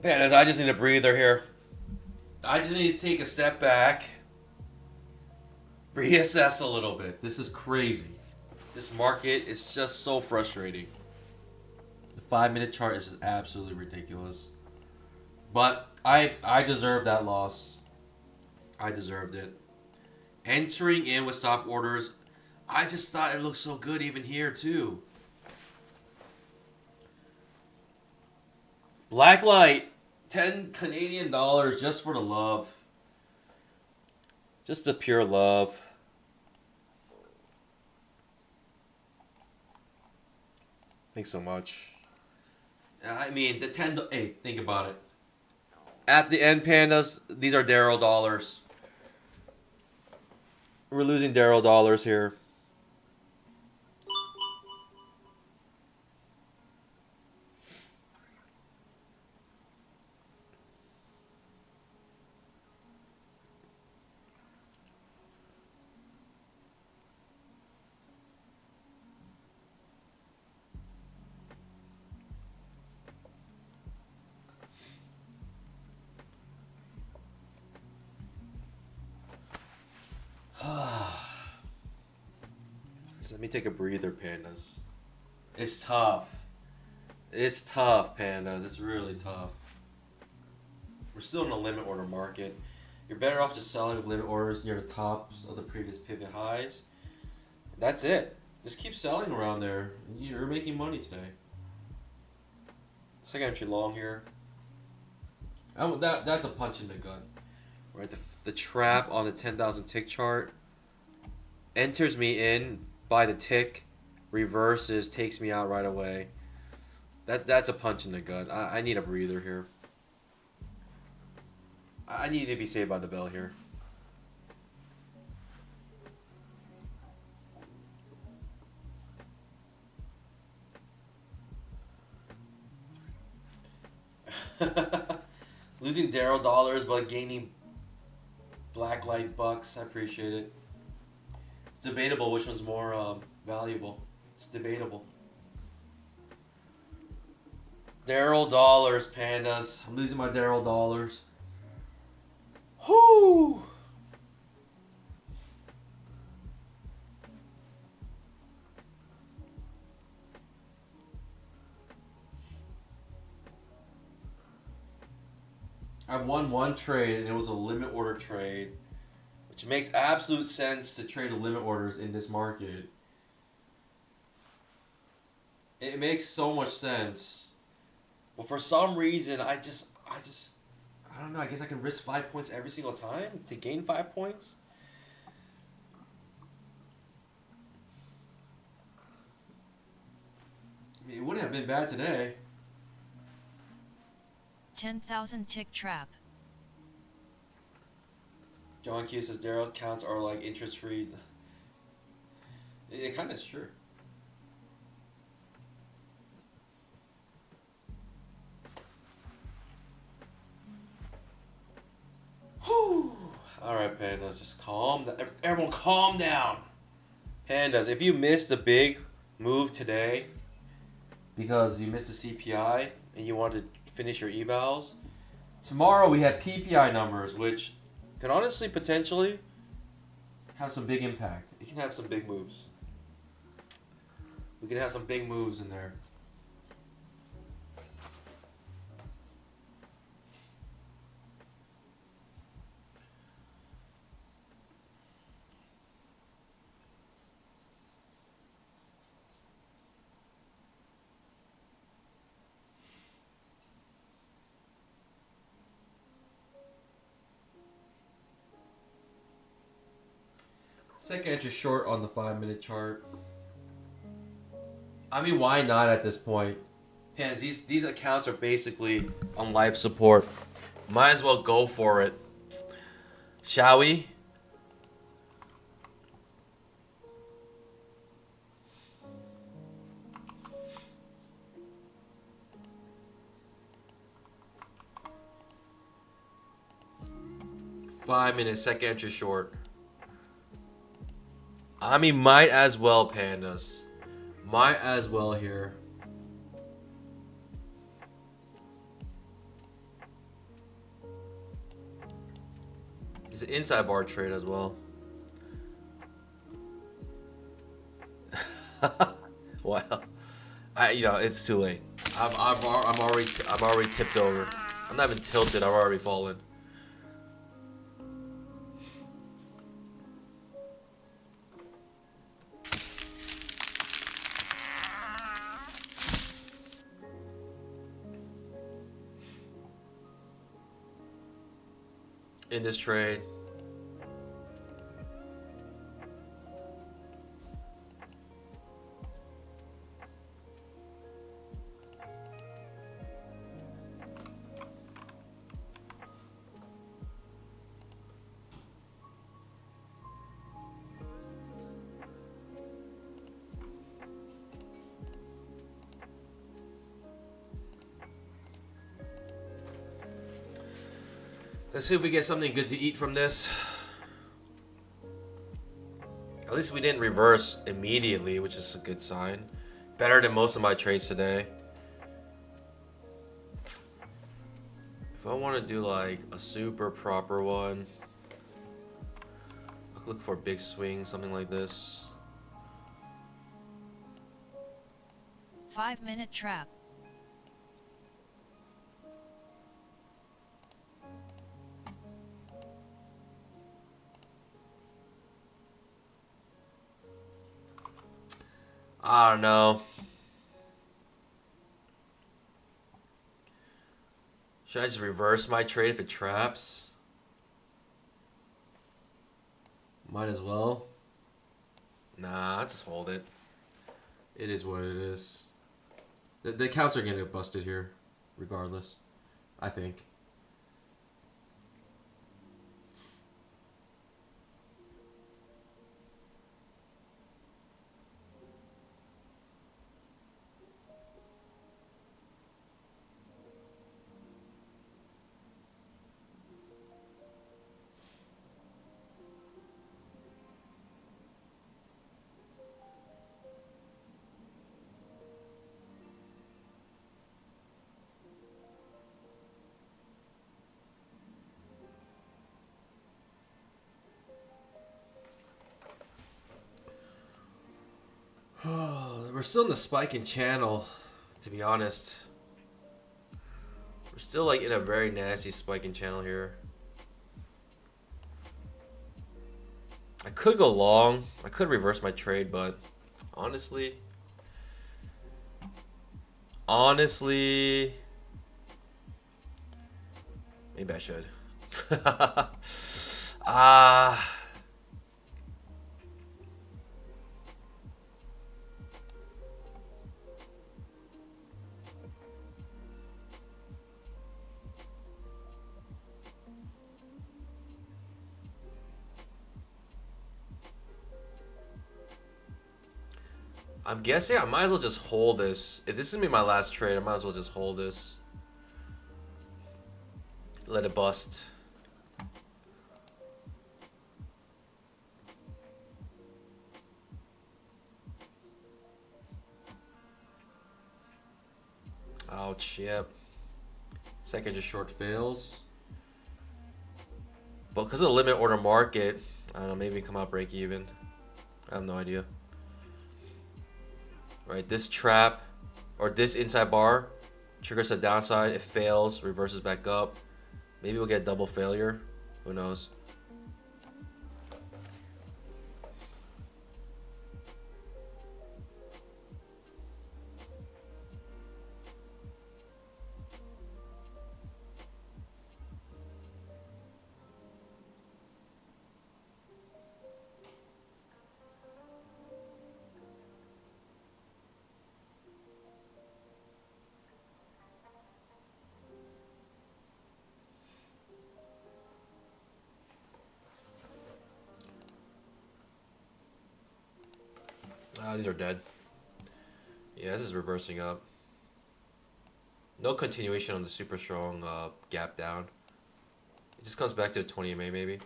Pandas, I just need a breather here. I just need to take a step back, reassess a little bit. This is crazy. This market is just so frustrating. The 5-minute chart is just absolutely ridiculous. But I deserve that loss. I deserved it. Entering in with stop orders, I just thought it looked so good even here too. Black light, 10 Canadian dollars just for the love. Just the pure love. Thanks so much. I mean, the 10, hey, think about it. At the end, Pandas, these are Daryl dollars. We're losing Daryl dollars here. Let me take a breather, Pandas. It's tough. It's tough, Pandas. It's really tough. We're still in a limit order market. You're better off just selling with limit orders near the tops of the previous pivot highs. That's it. Just keep selling around there. You're making money today. Second entry long here. That's a punch in the gut. Right, the trap on the 10,000 tick chart enters me in by the tick, reverses, takes me out right away. That's a punch in the gut. I need a breather here. I need to be saved by the bell here. Losing Daryl dollars but gaining blacklight bucks. I appreciate it. It's debatable which one's more valuable. It's debatable. Daryl dollars, Pandas. I'm losing my Daryl dollars. Whoo! I won one trade and it was a limit order trade, which makes absolute sense to trade limit orders in this market. It makes so much sense. But for some reason, I don't know. I guess I can risk 5 points every single time to gain 5 points. I mean, it wouldn't have been bad today. 10,000 tick trap. John Q says Daryl accounts are like interest free. It kind of is true. Whew. Alright, Pandas, just calm down. Everyone calm down. Pandas, if you missed the big move today because you missed the CPI and you want to finish your evals, tomorrow we have PPI numbers, which can honestly potentially have some big impact. It can have some big moves. We can have some big moves in there. Second entry short on the 5-minute chart. I mean, why not at this point? Pandas, these accounts are basically on life support. Might as well go for it. Shall we? Five-minute second entry short. I mean, might as well, Pandas. Might as well here. It's an inside bar trade as well. Wow. It's too late. I'm already tipped over. I'm not even tilted. I've already fallen. In this trade. Let's see if we get something good to eat from this. At least we didn't reverse immediately, which is a good sign. Better than most of my trades today. If I want to do like a super proper one, I could look for a big swing, something like this. 5-minute trap. I don't know. Should I just reverse my trade if it traps? Might as well. Nah, I'll just hold it. It is what it is. The accounts are gonna get busted here, regardless. I think. We're still in the spiking channel, to be honest. We're still like in a very nasty spiking channel here. I could go long. I could reverse my trade, but honestly, maybe I should. I'm guessing I might as well just hold this. If this is gonna be my last trade, I might as well just hold this. Let it bust. Ouch, yep. Second just short fails. But because of the limit order market, I don't know, maybe come out break even. I have no idea. Right, this trap or this inside bar triggers a downside. It fails, reverses back up. Maybe we'll get double failure. Who knows? These are dead. Yeah, this is reversing up. No continuation on the super strong gap down. It just comes back to the 20 MA maybe.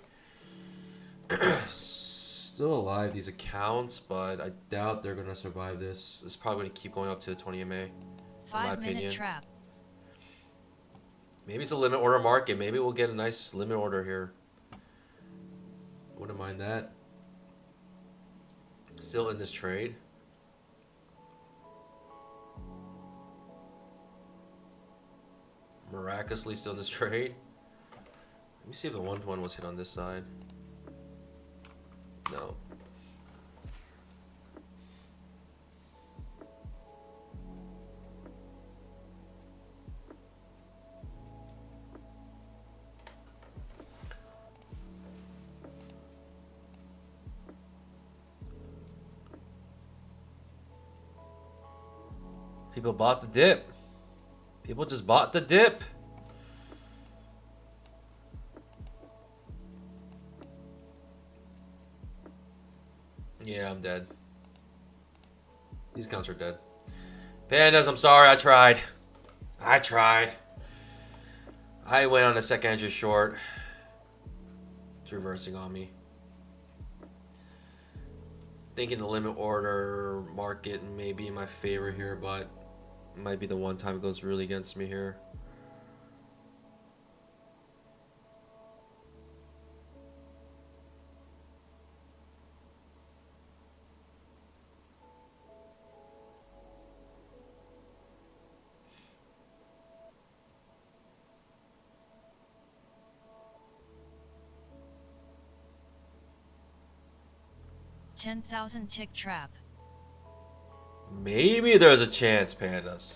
Still alive, these accounts, but I doubt they're going to survive this. It's probably going to keep going up to the 20 MA, in my opinion. 5-minute trap. Maybe it's a limit order market. Maybe we'll get a nice limit order here. Wouldn't mind that. Still in this trade. Miraculously still in this trade. Let me see if the 1-1 was hit on this side. No. People bought the dip. People just bought the dip. Yeah, I'm dead. These accounts are dead. Pandas, I'm sorry. I tried. I went on a second entry short. It's reversing on me. Thinking the limit order market may be in my favor here, but it might be the one time it goes really against me here. $10,000 tick trap. Maybe there's a chance, pandas.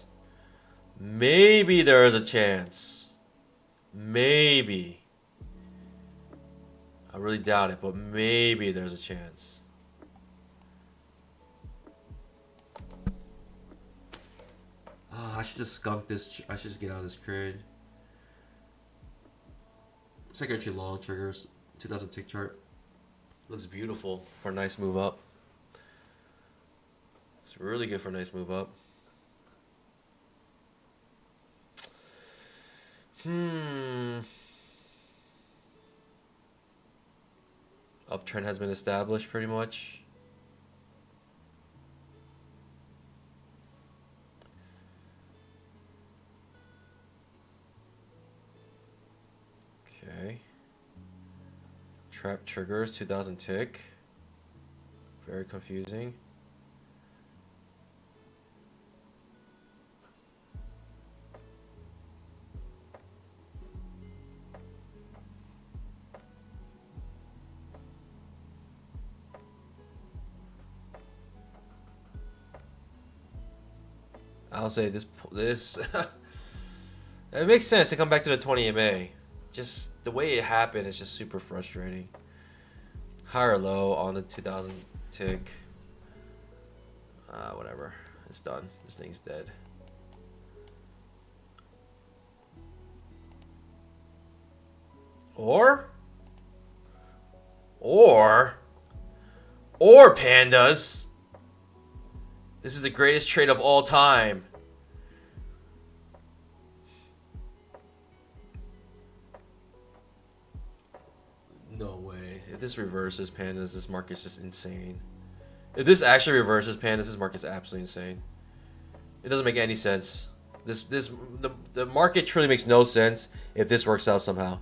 Maybe there is a chance. Maybe. I really doubt it, but maybe there's a chance. Oh, I should just skunk this. I should just get out of this trade. Second entry long triggers. 2000 tick chart. Looks beautiful for a nice move up. It's really good for a nice move up. Uptrend has been established pretty much. Okay. Trap triggers, 2000 tick. Very confusing. I'll say this it makes sense to come back to the 20 MA. Just the way it happened is just super frustrating. High or low on the 2000 tick. Whatever. It's done. This thing's dead. Or pandas. This is the greatest trade of all time. No way. If this reverses pandas, this market's just insane. If this actually reverses pandas, this market's absolutely insane. It doesn't make any sense. The market truly makes no sense if this works out somehow.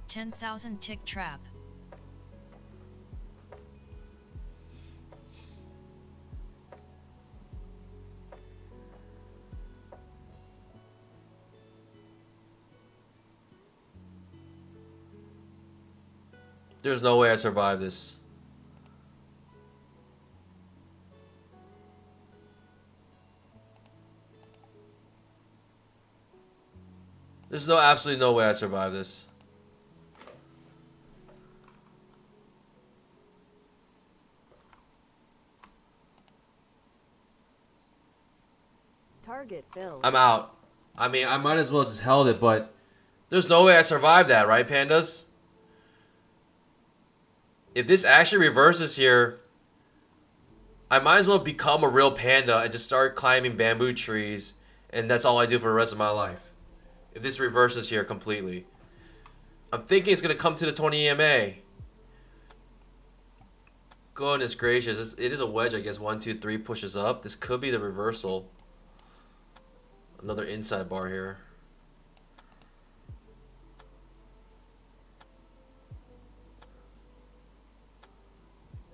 10,000 tick trap. There's no way I survive this. There's absolutely no way I survive this. Target filled. I'm out. I mean, I might as well just held it, but there's no way I survive that, right, pandas? If this actually reverses here, I might as well become a real panda and just start climbing bamboo trees, and that's all I do for the rest of my life. If this reverses here completely. I'm thinking it's going to come to the 20 EMA. Goodness gracious. It is a wedge, I guess. 1, 2, 3 pushes up. This could be the reversal. Another inside bar here.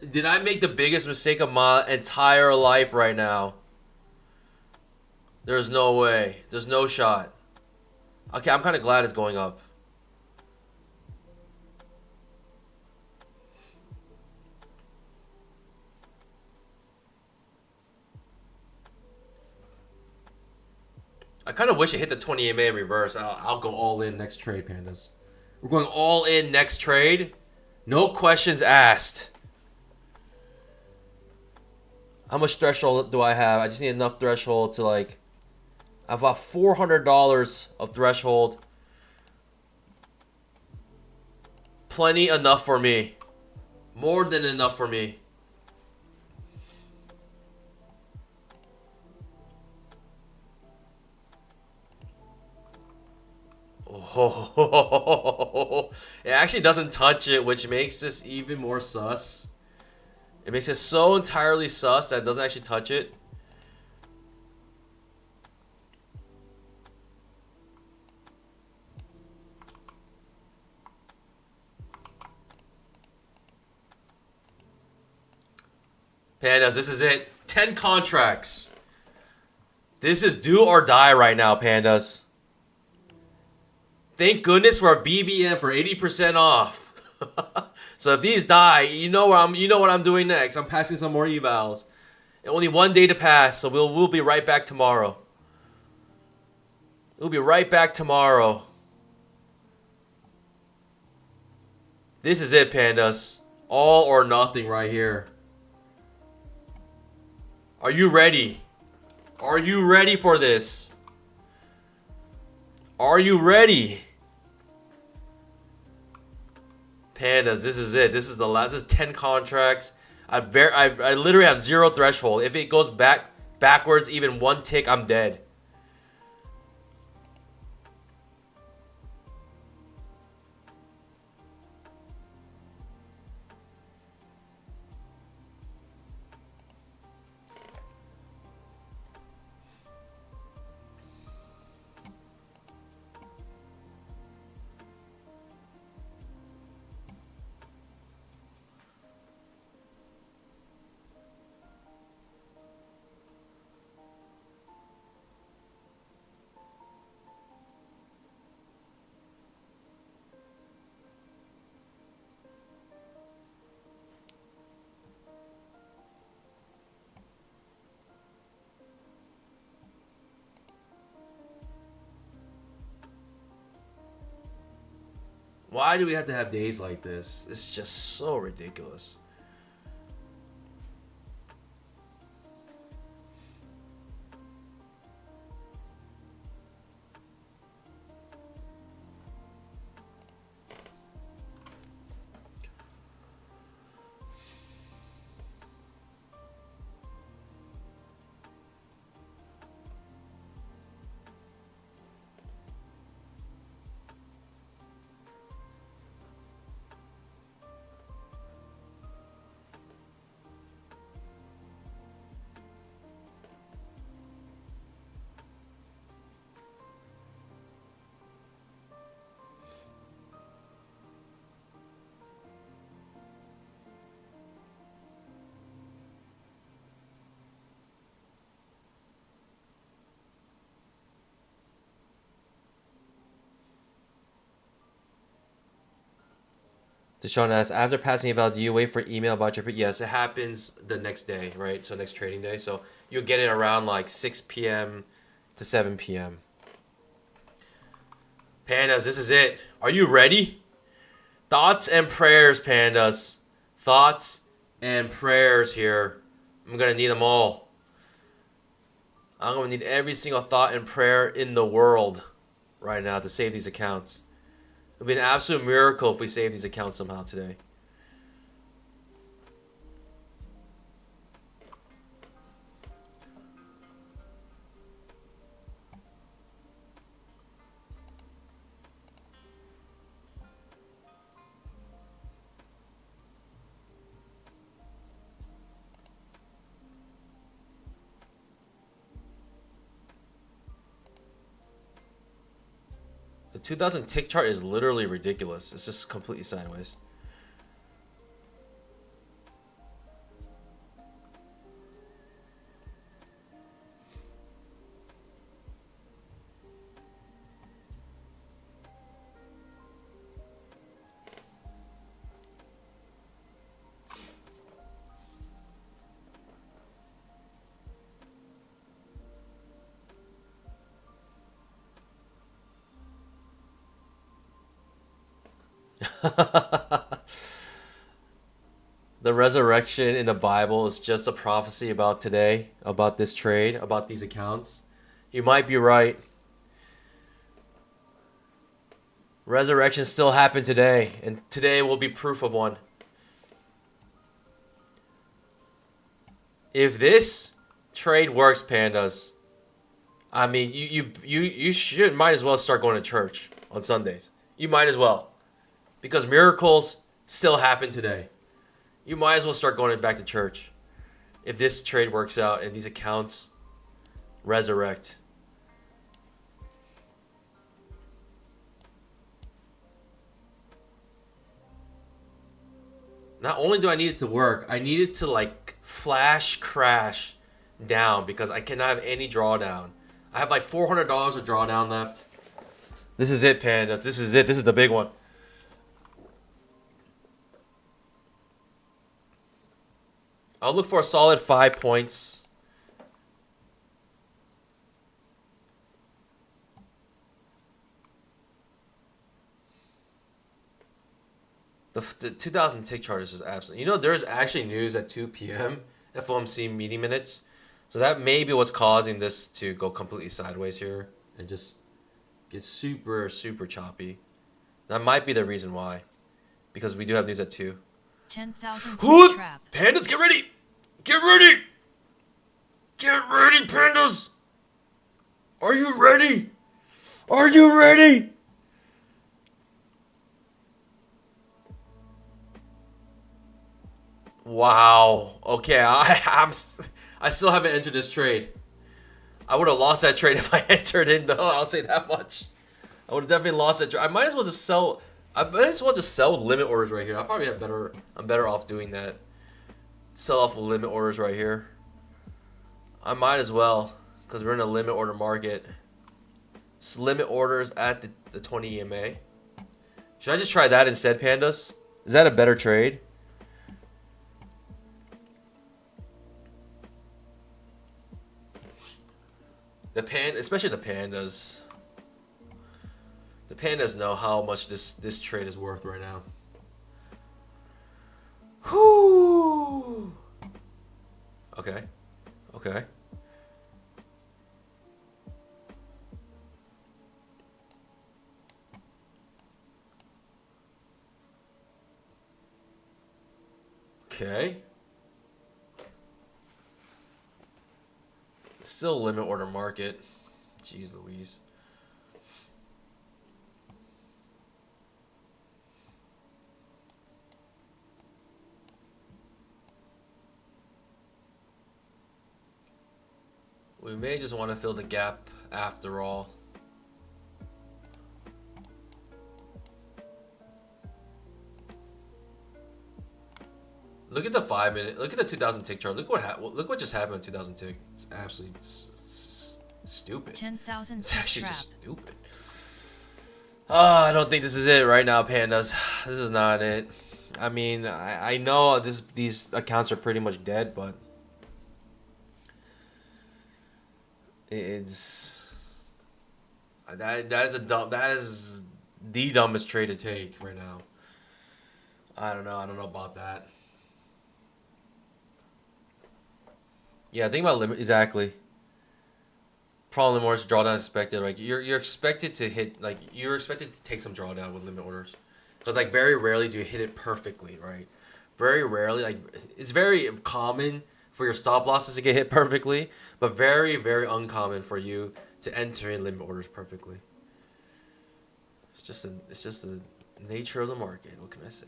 Did I make the biggest mistake of my entire life right now? There's no way. There's no shot. Okay, I'm kind of glad it's going up. I kind of wish it hit the 20 EMA in reverse. I'll go all in next trade, pandas. We're going all in next trade. No questions asked. How much threshold do I have? I just need enough threshold to like... I have about $400 of threshold. Plenty enough for me. More than enough for me. Oh, it actually doesn't touch it, which makes this even more sus. It makes it so entirely sus that it doesn't actually touch it. Pandas, this is it. 10 contracts. This is do or die right now, pandas. Thank goodness for a BBM for 80% off. So if these die, you know what I'm doing next. I'm passing some more evals. Only one day to pass, so we'll be right back tomorrow. We'll be right back tomorrow. This is it, pandas. All or nothing right here. Are you ready? Are you ready for this? Are you ready? Pandas, this is it. This is the last. This is 10 contracts. I literally have 0 threshold. If it goes backwards even one tick, I'm dead. Why do we have to have days like this? It's just so ridiculous. Deshaun asks, after passing eval, do you wait for email about your... Yes, it happens the next day, right? So next trading day. So you'll get it around like 6 p.m. to 7 p.m. Pandas, this is it. Are you ready? Thoughts and prayers, pandas. Thoughts and prayers here. I'm going to need them all. I'm going to need every single thought and prayer in the world right now to save these accounts. It would be an absolute miracle if we save these accounts somehow today. The 2000 tick chart is literally ridiculous. It's just completely sideways. The resurrection in the Bible is just a prophecy about today, about this trade, about these accounts. You might be right. Resurrection still happened today, and today will be proof of one. If this trade works, pandas, I mean, you should might as well start going to church on Sundays. You might as well, because miracles still happen today. You might as well start going back to church if this trade works out and these accounts resurrect. Not only do I need it to work, I need it to like flash crash down because I cannot have any drawdown. I have like $400 of drawdown left. This is it, pandas. This is it. This is the big one. I'll look for a solid 5 points. The 2000 tick chart is just absolutely... You know, there's actually news at 2 p.m. FOMC meeting minutes. So that may be what's causing this to go completely sideways here and just get super, super choppy. That might be the reason why. Because we do have news at 2. 10,000 tick trap. Pandas, get ready! Get ready! Get ready, pandas! Are you ready? Are you ready? Wow. Okay, I still haven't entered this trade. I would have lost that trade if I entered in, though. I'll say that much. I would have definitely lost that trade. I might as well just sell. I might as well just sell limit orders right here. I probably have better. I'm better off doing that. Sell off limit orders right here. I might as well, because we're in a limit order market. It's limit orders at the 20 EMA. Should I just try that instead, pandas? Is that a better trade? Especially the pandas. The pandas know how much this trade is worth right now. Whoo! Okay. Okay. Okay. Still limit order market. Jeez Louise. We may just want to fill the gap after all. Look at the 5 minute. Look at the 2000 tick chart. Look what just happened in 2000 tick. It's absolutely just stupid. 10,000 It's tick actually trap. just stupid. I don't think this is it right now, pandas. This is not it. I mean, I know these accounts are pretty much dead, but it's that is the dumbest trade to take right now. I don't know about that. Yeah, think about limit exactly. Problem more is drawdown expected. Like you're expected to hit, like you're expected to take some drawdown with limit orders, because like very rarely do you hit it perfectly, right? Very rarely, like it's very common for your stop losses to get hit perfectly, but very, very uncommon for you to enter in limit orders perfectly. It's just the nature of the market. What can I say?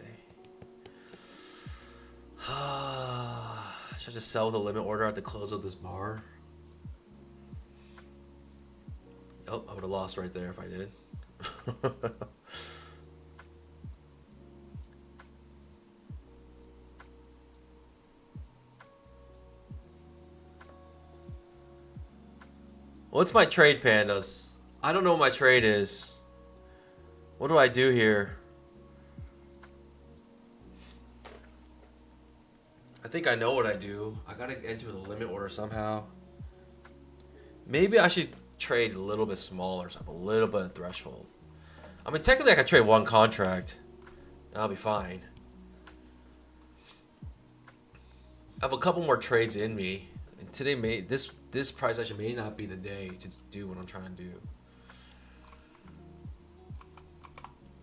Should I just sell the limit order at the close of this bar? Oh, I would have lost right there if I did. What's my trade, pandas? I don't know what my trade is. What do I do here? I think I know what I do. I gotta enter the limit order somehow. Maybe I should trade a little bit smaller, so I have a little bit of threshold. I mean, technically I could trade one contract. I'll be fine. I have a couple more trades in me. And today this price action may not be the day to do what I'm trying to do.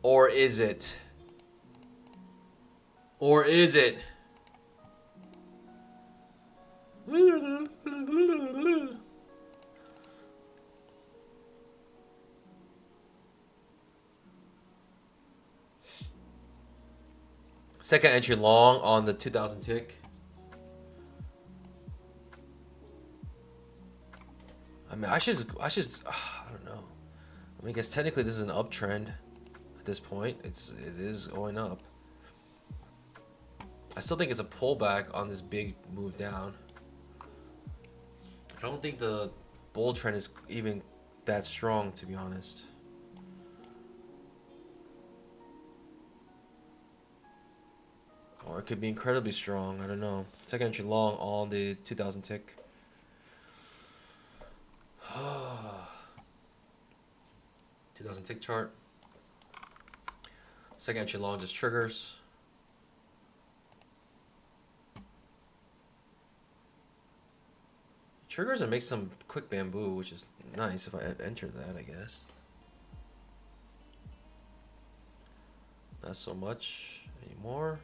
Or is it? Or is it? Second entry long on the 2000 tick. I mean, I should, I don't know. I mean, I guess technically this is an uptrend at this point. It is going up. I still think it's a pullback on this big move down. I don't think the bull trend is even that strong, to be honest. Or it could be incredibly strong. I don't know. Second entry long on the 2000 tick. 2000 tick chart. Second entry long just triggers. Triggers and makes some quick bamboo, which is nice if I had entered that, I guess. Not so much anymore.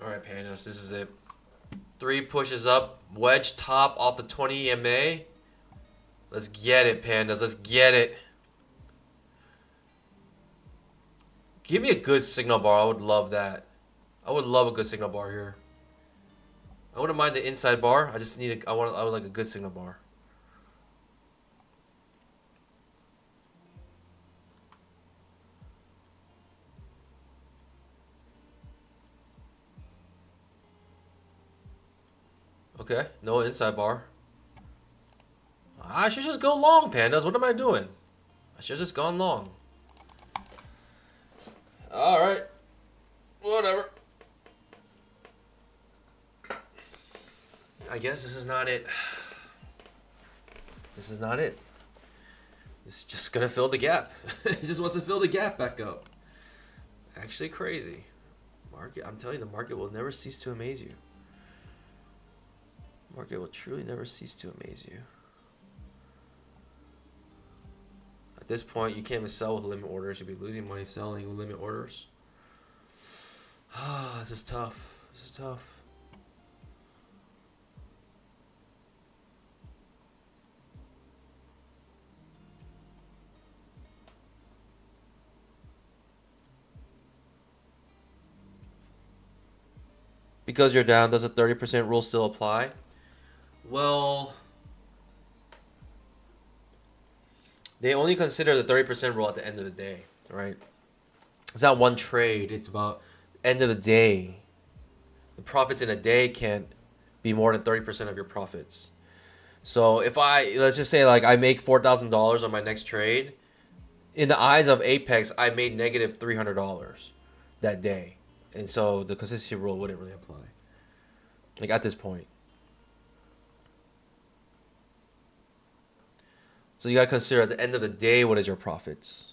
All right, Panos, this is it. 3 pushes up, wedge top off the 20 EMA. Let's get it, Pandas. Let's get it. Give me a good signal bar. I would love that. I would love a good signal bar here. I wouldn't mind the inside bar. I just need I would like a good signal bar. Okay, no inside bar. I should just go long, Pandas. What am I doing? I should have just gone long. Alright. Whatever. I guess this is not it. This is not it. It's just gonna fill the gap. It just wants to fill the gap back up. Actually crazy. Market, I'm telling you, the market will never cease to amaze you. Market will truly never cease to amaze you. At this point, you can't even sell with limit orders. You'll be losing money selling with limit orders. Ah, this is tough. This is tough. Because you're down, does a 30% rule still apply? Well, they only consider the 30% rule at the end of the day, right? It's not one trade. It's about end of the day. The profits in a day can't be more than 30% of your profits. So if let's just say like I make $4,000 on my next trade, in the eyes of Apex, I made negative $300 that day. And so the consistency rule wouldn't really apply. Like at this point. So you gotta consider at the end of the day, what is your profits?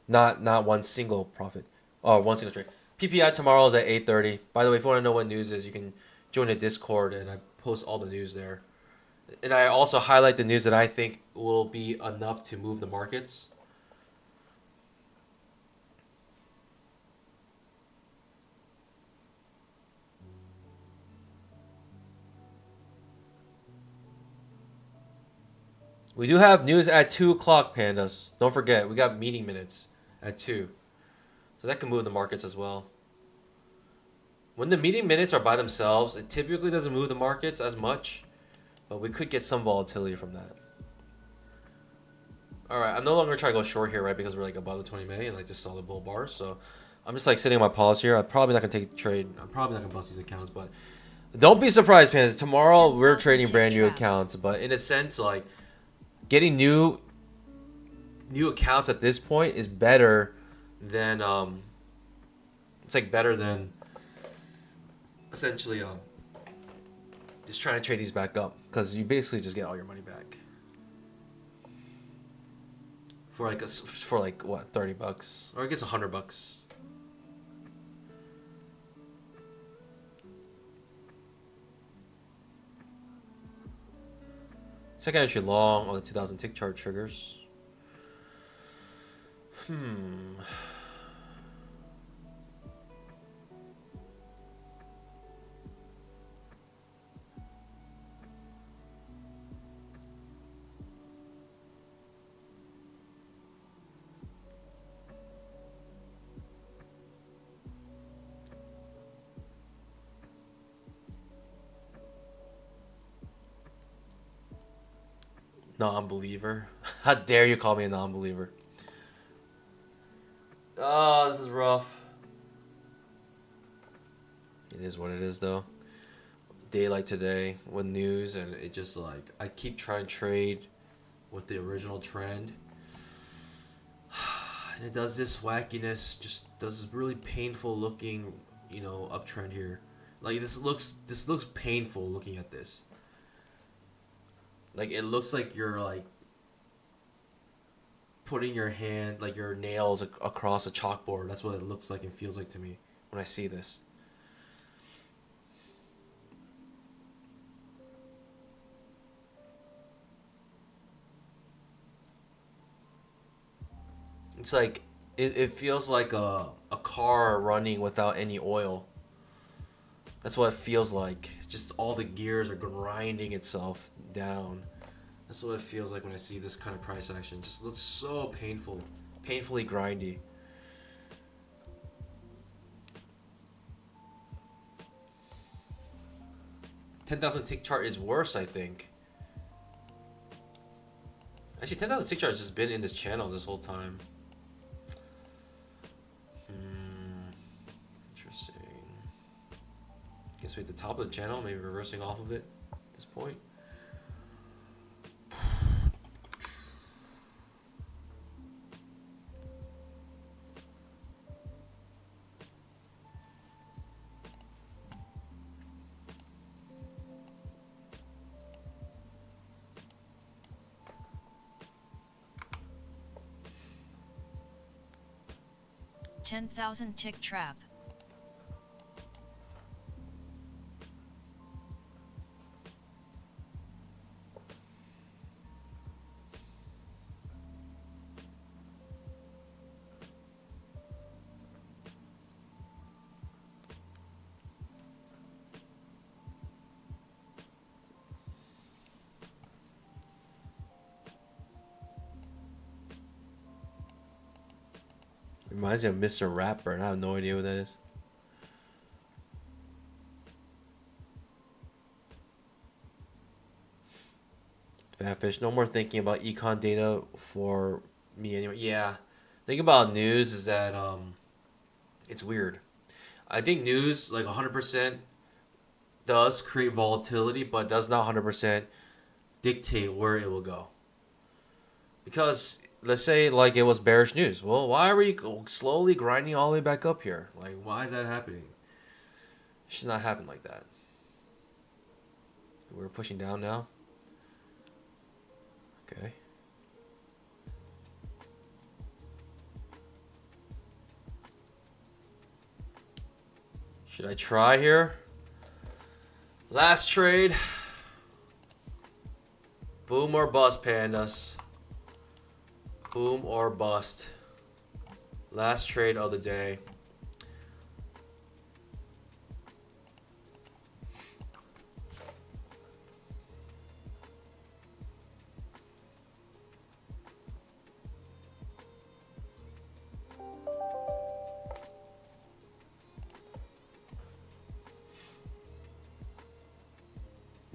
Not one single profit. Oh, one single trade. PPI tomorrow is at 8:30. By the way, if you want to know what news is, you can join the Discord and I post all the news there. And I also highlight the news that I think will be enough to move the markets. We do have news at 2 o'clock, Pandas. Don't forget, we got meeting minutes at 2. So that can move the markets as well. When the meeting minutes are by themselves, it typically doesn't move the markets as much. But we could get some volatility from that. Alright, I'm no longer trying to go short here, right? Because we're like above the 20 minute and like just solid bull bars. So I'm just like sitting on my pause here. I'm probably not going to take a trade. I'm probably not going to bust these accounts. But Don't be surprised, Pans. Tomorrow we're 10,000 trading tick brand new trap. accounts, but in a sense, like getting new accounts at this point is better than it's like better than essentially just trying to trade these back up because you basically just get all your money back for like what, $30 or I guess $100. Second entry long on the 2000 tick chart triggers. Non-believer. How dare you call me a non-believer? Oh, this is rough. It is what it is, though. Day like today with news, and it just like I keep trying to trade with the original trend, and it does this wackiness. Just does this really painful looking, uptrend here. Like this looks painful looking at this. Like it looks like you're like putting your hand, like your nails across a chalkboard. That's what it looks like and feels like to me when I see this. It's like it feels like a car running without any oil. That's what it feels like. Just all the gears are grinding itself down. That's what it feels like when I see this kind of price action. Just looks so painful, painfully grindy. $10,000 tick chart is worse, I think. Actually, $10,000 tick chart has just been in this channel this whole time. Interesting. Guess we at the top of the channel, maybe reversing off of it at this point. $10,000 tick trap. Reminds me of Mr. Rapper, and I have no idea what that is. Fanfish, no more thinking about econ data for me anyway. Yeah, thing about news is that it's weird. I think news like 100% does create volatility, but does not 100% dictate where it will go. Because let's say like it was bearish news. Well, why are we slowly grinding all the way back up here? Like, why is that happening? It should not happen like that. We're pushing down now. Okay. Should I try here? Last trade. Boom or bust, pandas. Boom or bust. Last trade of the day.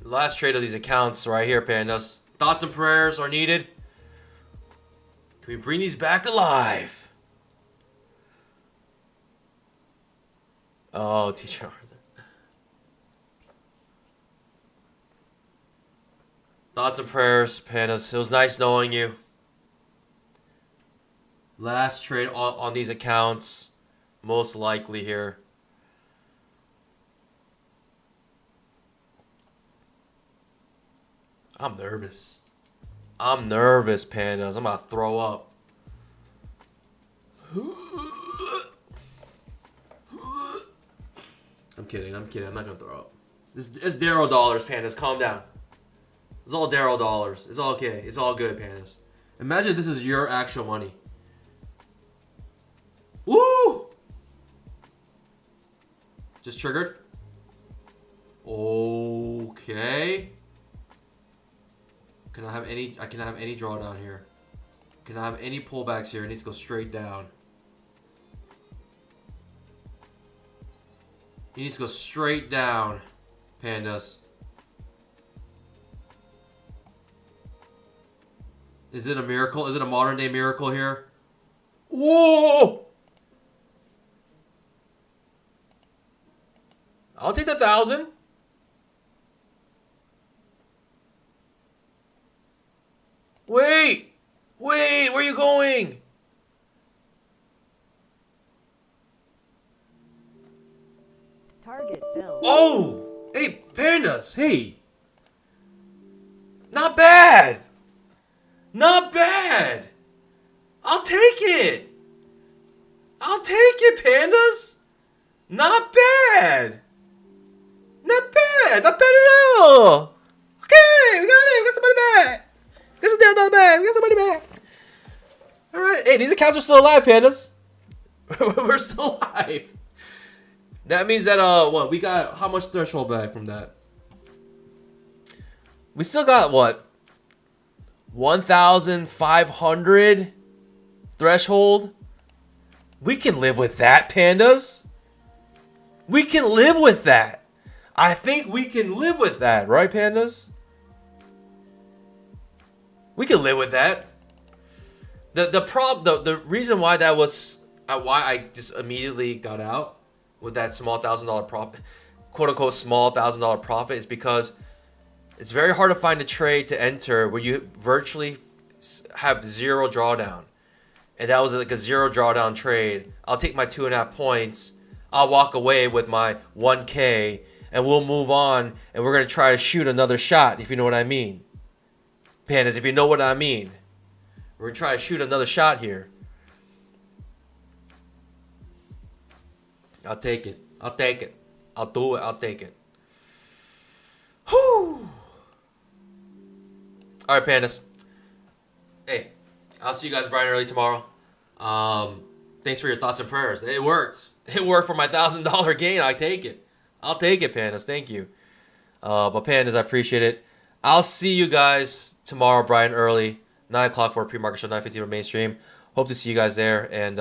Last trade of these accounts right here, pandas. Thoughts and prayers are needed. Can we bring these back alive? Oh, teacher Arthur. Thoughts and prayers, Pandas. It was nice knowing you. Last trade on these accounts. Most likely here. I'm nervous. I'm nervous, Pandas. I'm about to throw up. I'm kidding. I'm not gonna throw up. It's Darrow dollars, Pandas. Calm down. It's all Darrow dollars. It's all okay. It's all good, Pandas. Imagine this is your actual money. Woo! Just triggered. Okay. Can I have any? I cannot have any drawdown here. Can I have any pullbacks here? It needs to go straight down. It needs to go straight down, Pandas. Is it a miracle? Is it a modern day miracle here? Whoa! I'll take the 1,000. Wait! Wait, where are you going? Target filled. Oh! Hey, Pandas! Hey! Not bad! Not bad! I'll take it! I'll take it, Pandas! Not bad! Not bad! Not bad at all! Okay, we got it! We got some money back! We got some damn money back! We got some money back! Alright, hey, these accounts are still alive, Pandas! We're still alive! That means that, what? We got how much threshold back from that? We still got, what? 1,500 threshold? We can live with that, Pandas. We can live with that. I think we can live with that, right, Pandas? We can live with that. The reason why that was why I just immediately got out with that small $1,000 profit, quote unquote small $1,000 profit, is because it's very hard to find a trade to enter where you virtually have zero drawdown. And that was like a zero drawdown trade. I'll take my 2.5 points. I'll walk away with my 1K and we'll move on. And we're going to try to shoot another shot, if you know what I mean. Pandas, if you know what I mean. We're going to try to shoot another shot here. I'll take it. I'll take it. I'll do it. I'll take it. Whew. All right, Pandas. Hey, I'll see you guys bright and early tomorrow. Thanks for your thoughts and prayers. It worked. It worked for my $1,000 gain. I take it. I'll take it, Pandas. Thank you. But Pandas, I appreciate it. I'll see you guys tomorrow bright and early. 9 o'clock for a pre-market show, 9:15 for mainstream. Hope to see you guys there. And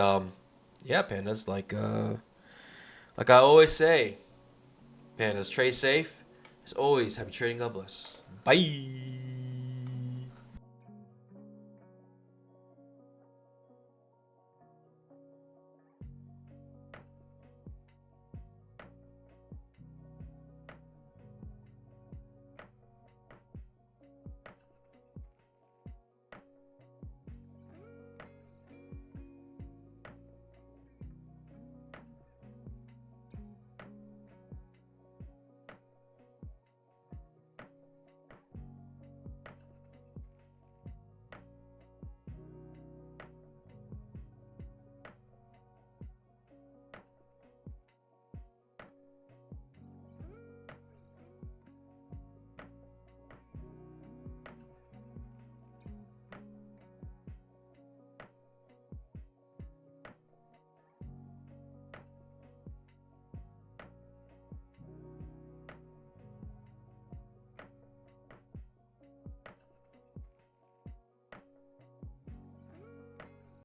yeah, Pandas, like I always say, Pandas, trade safe. As always, happy trading. God bless. Bye.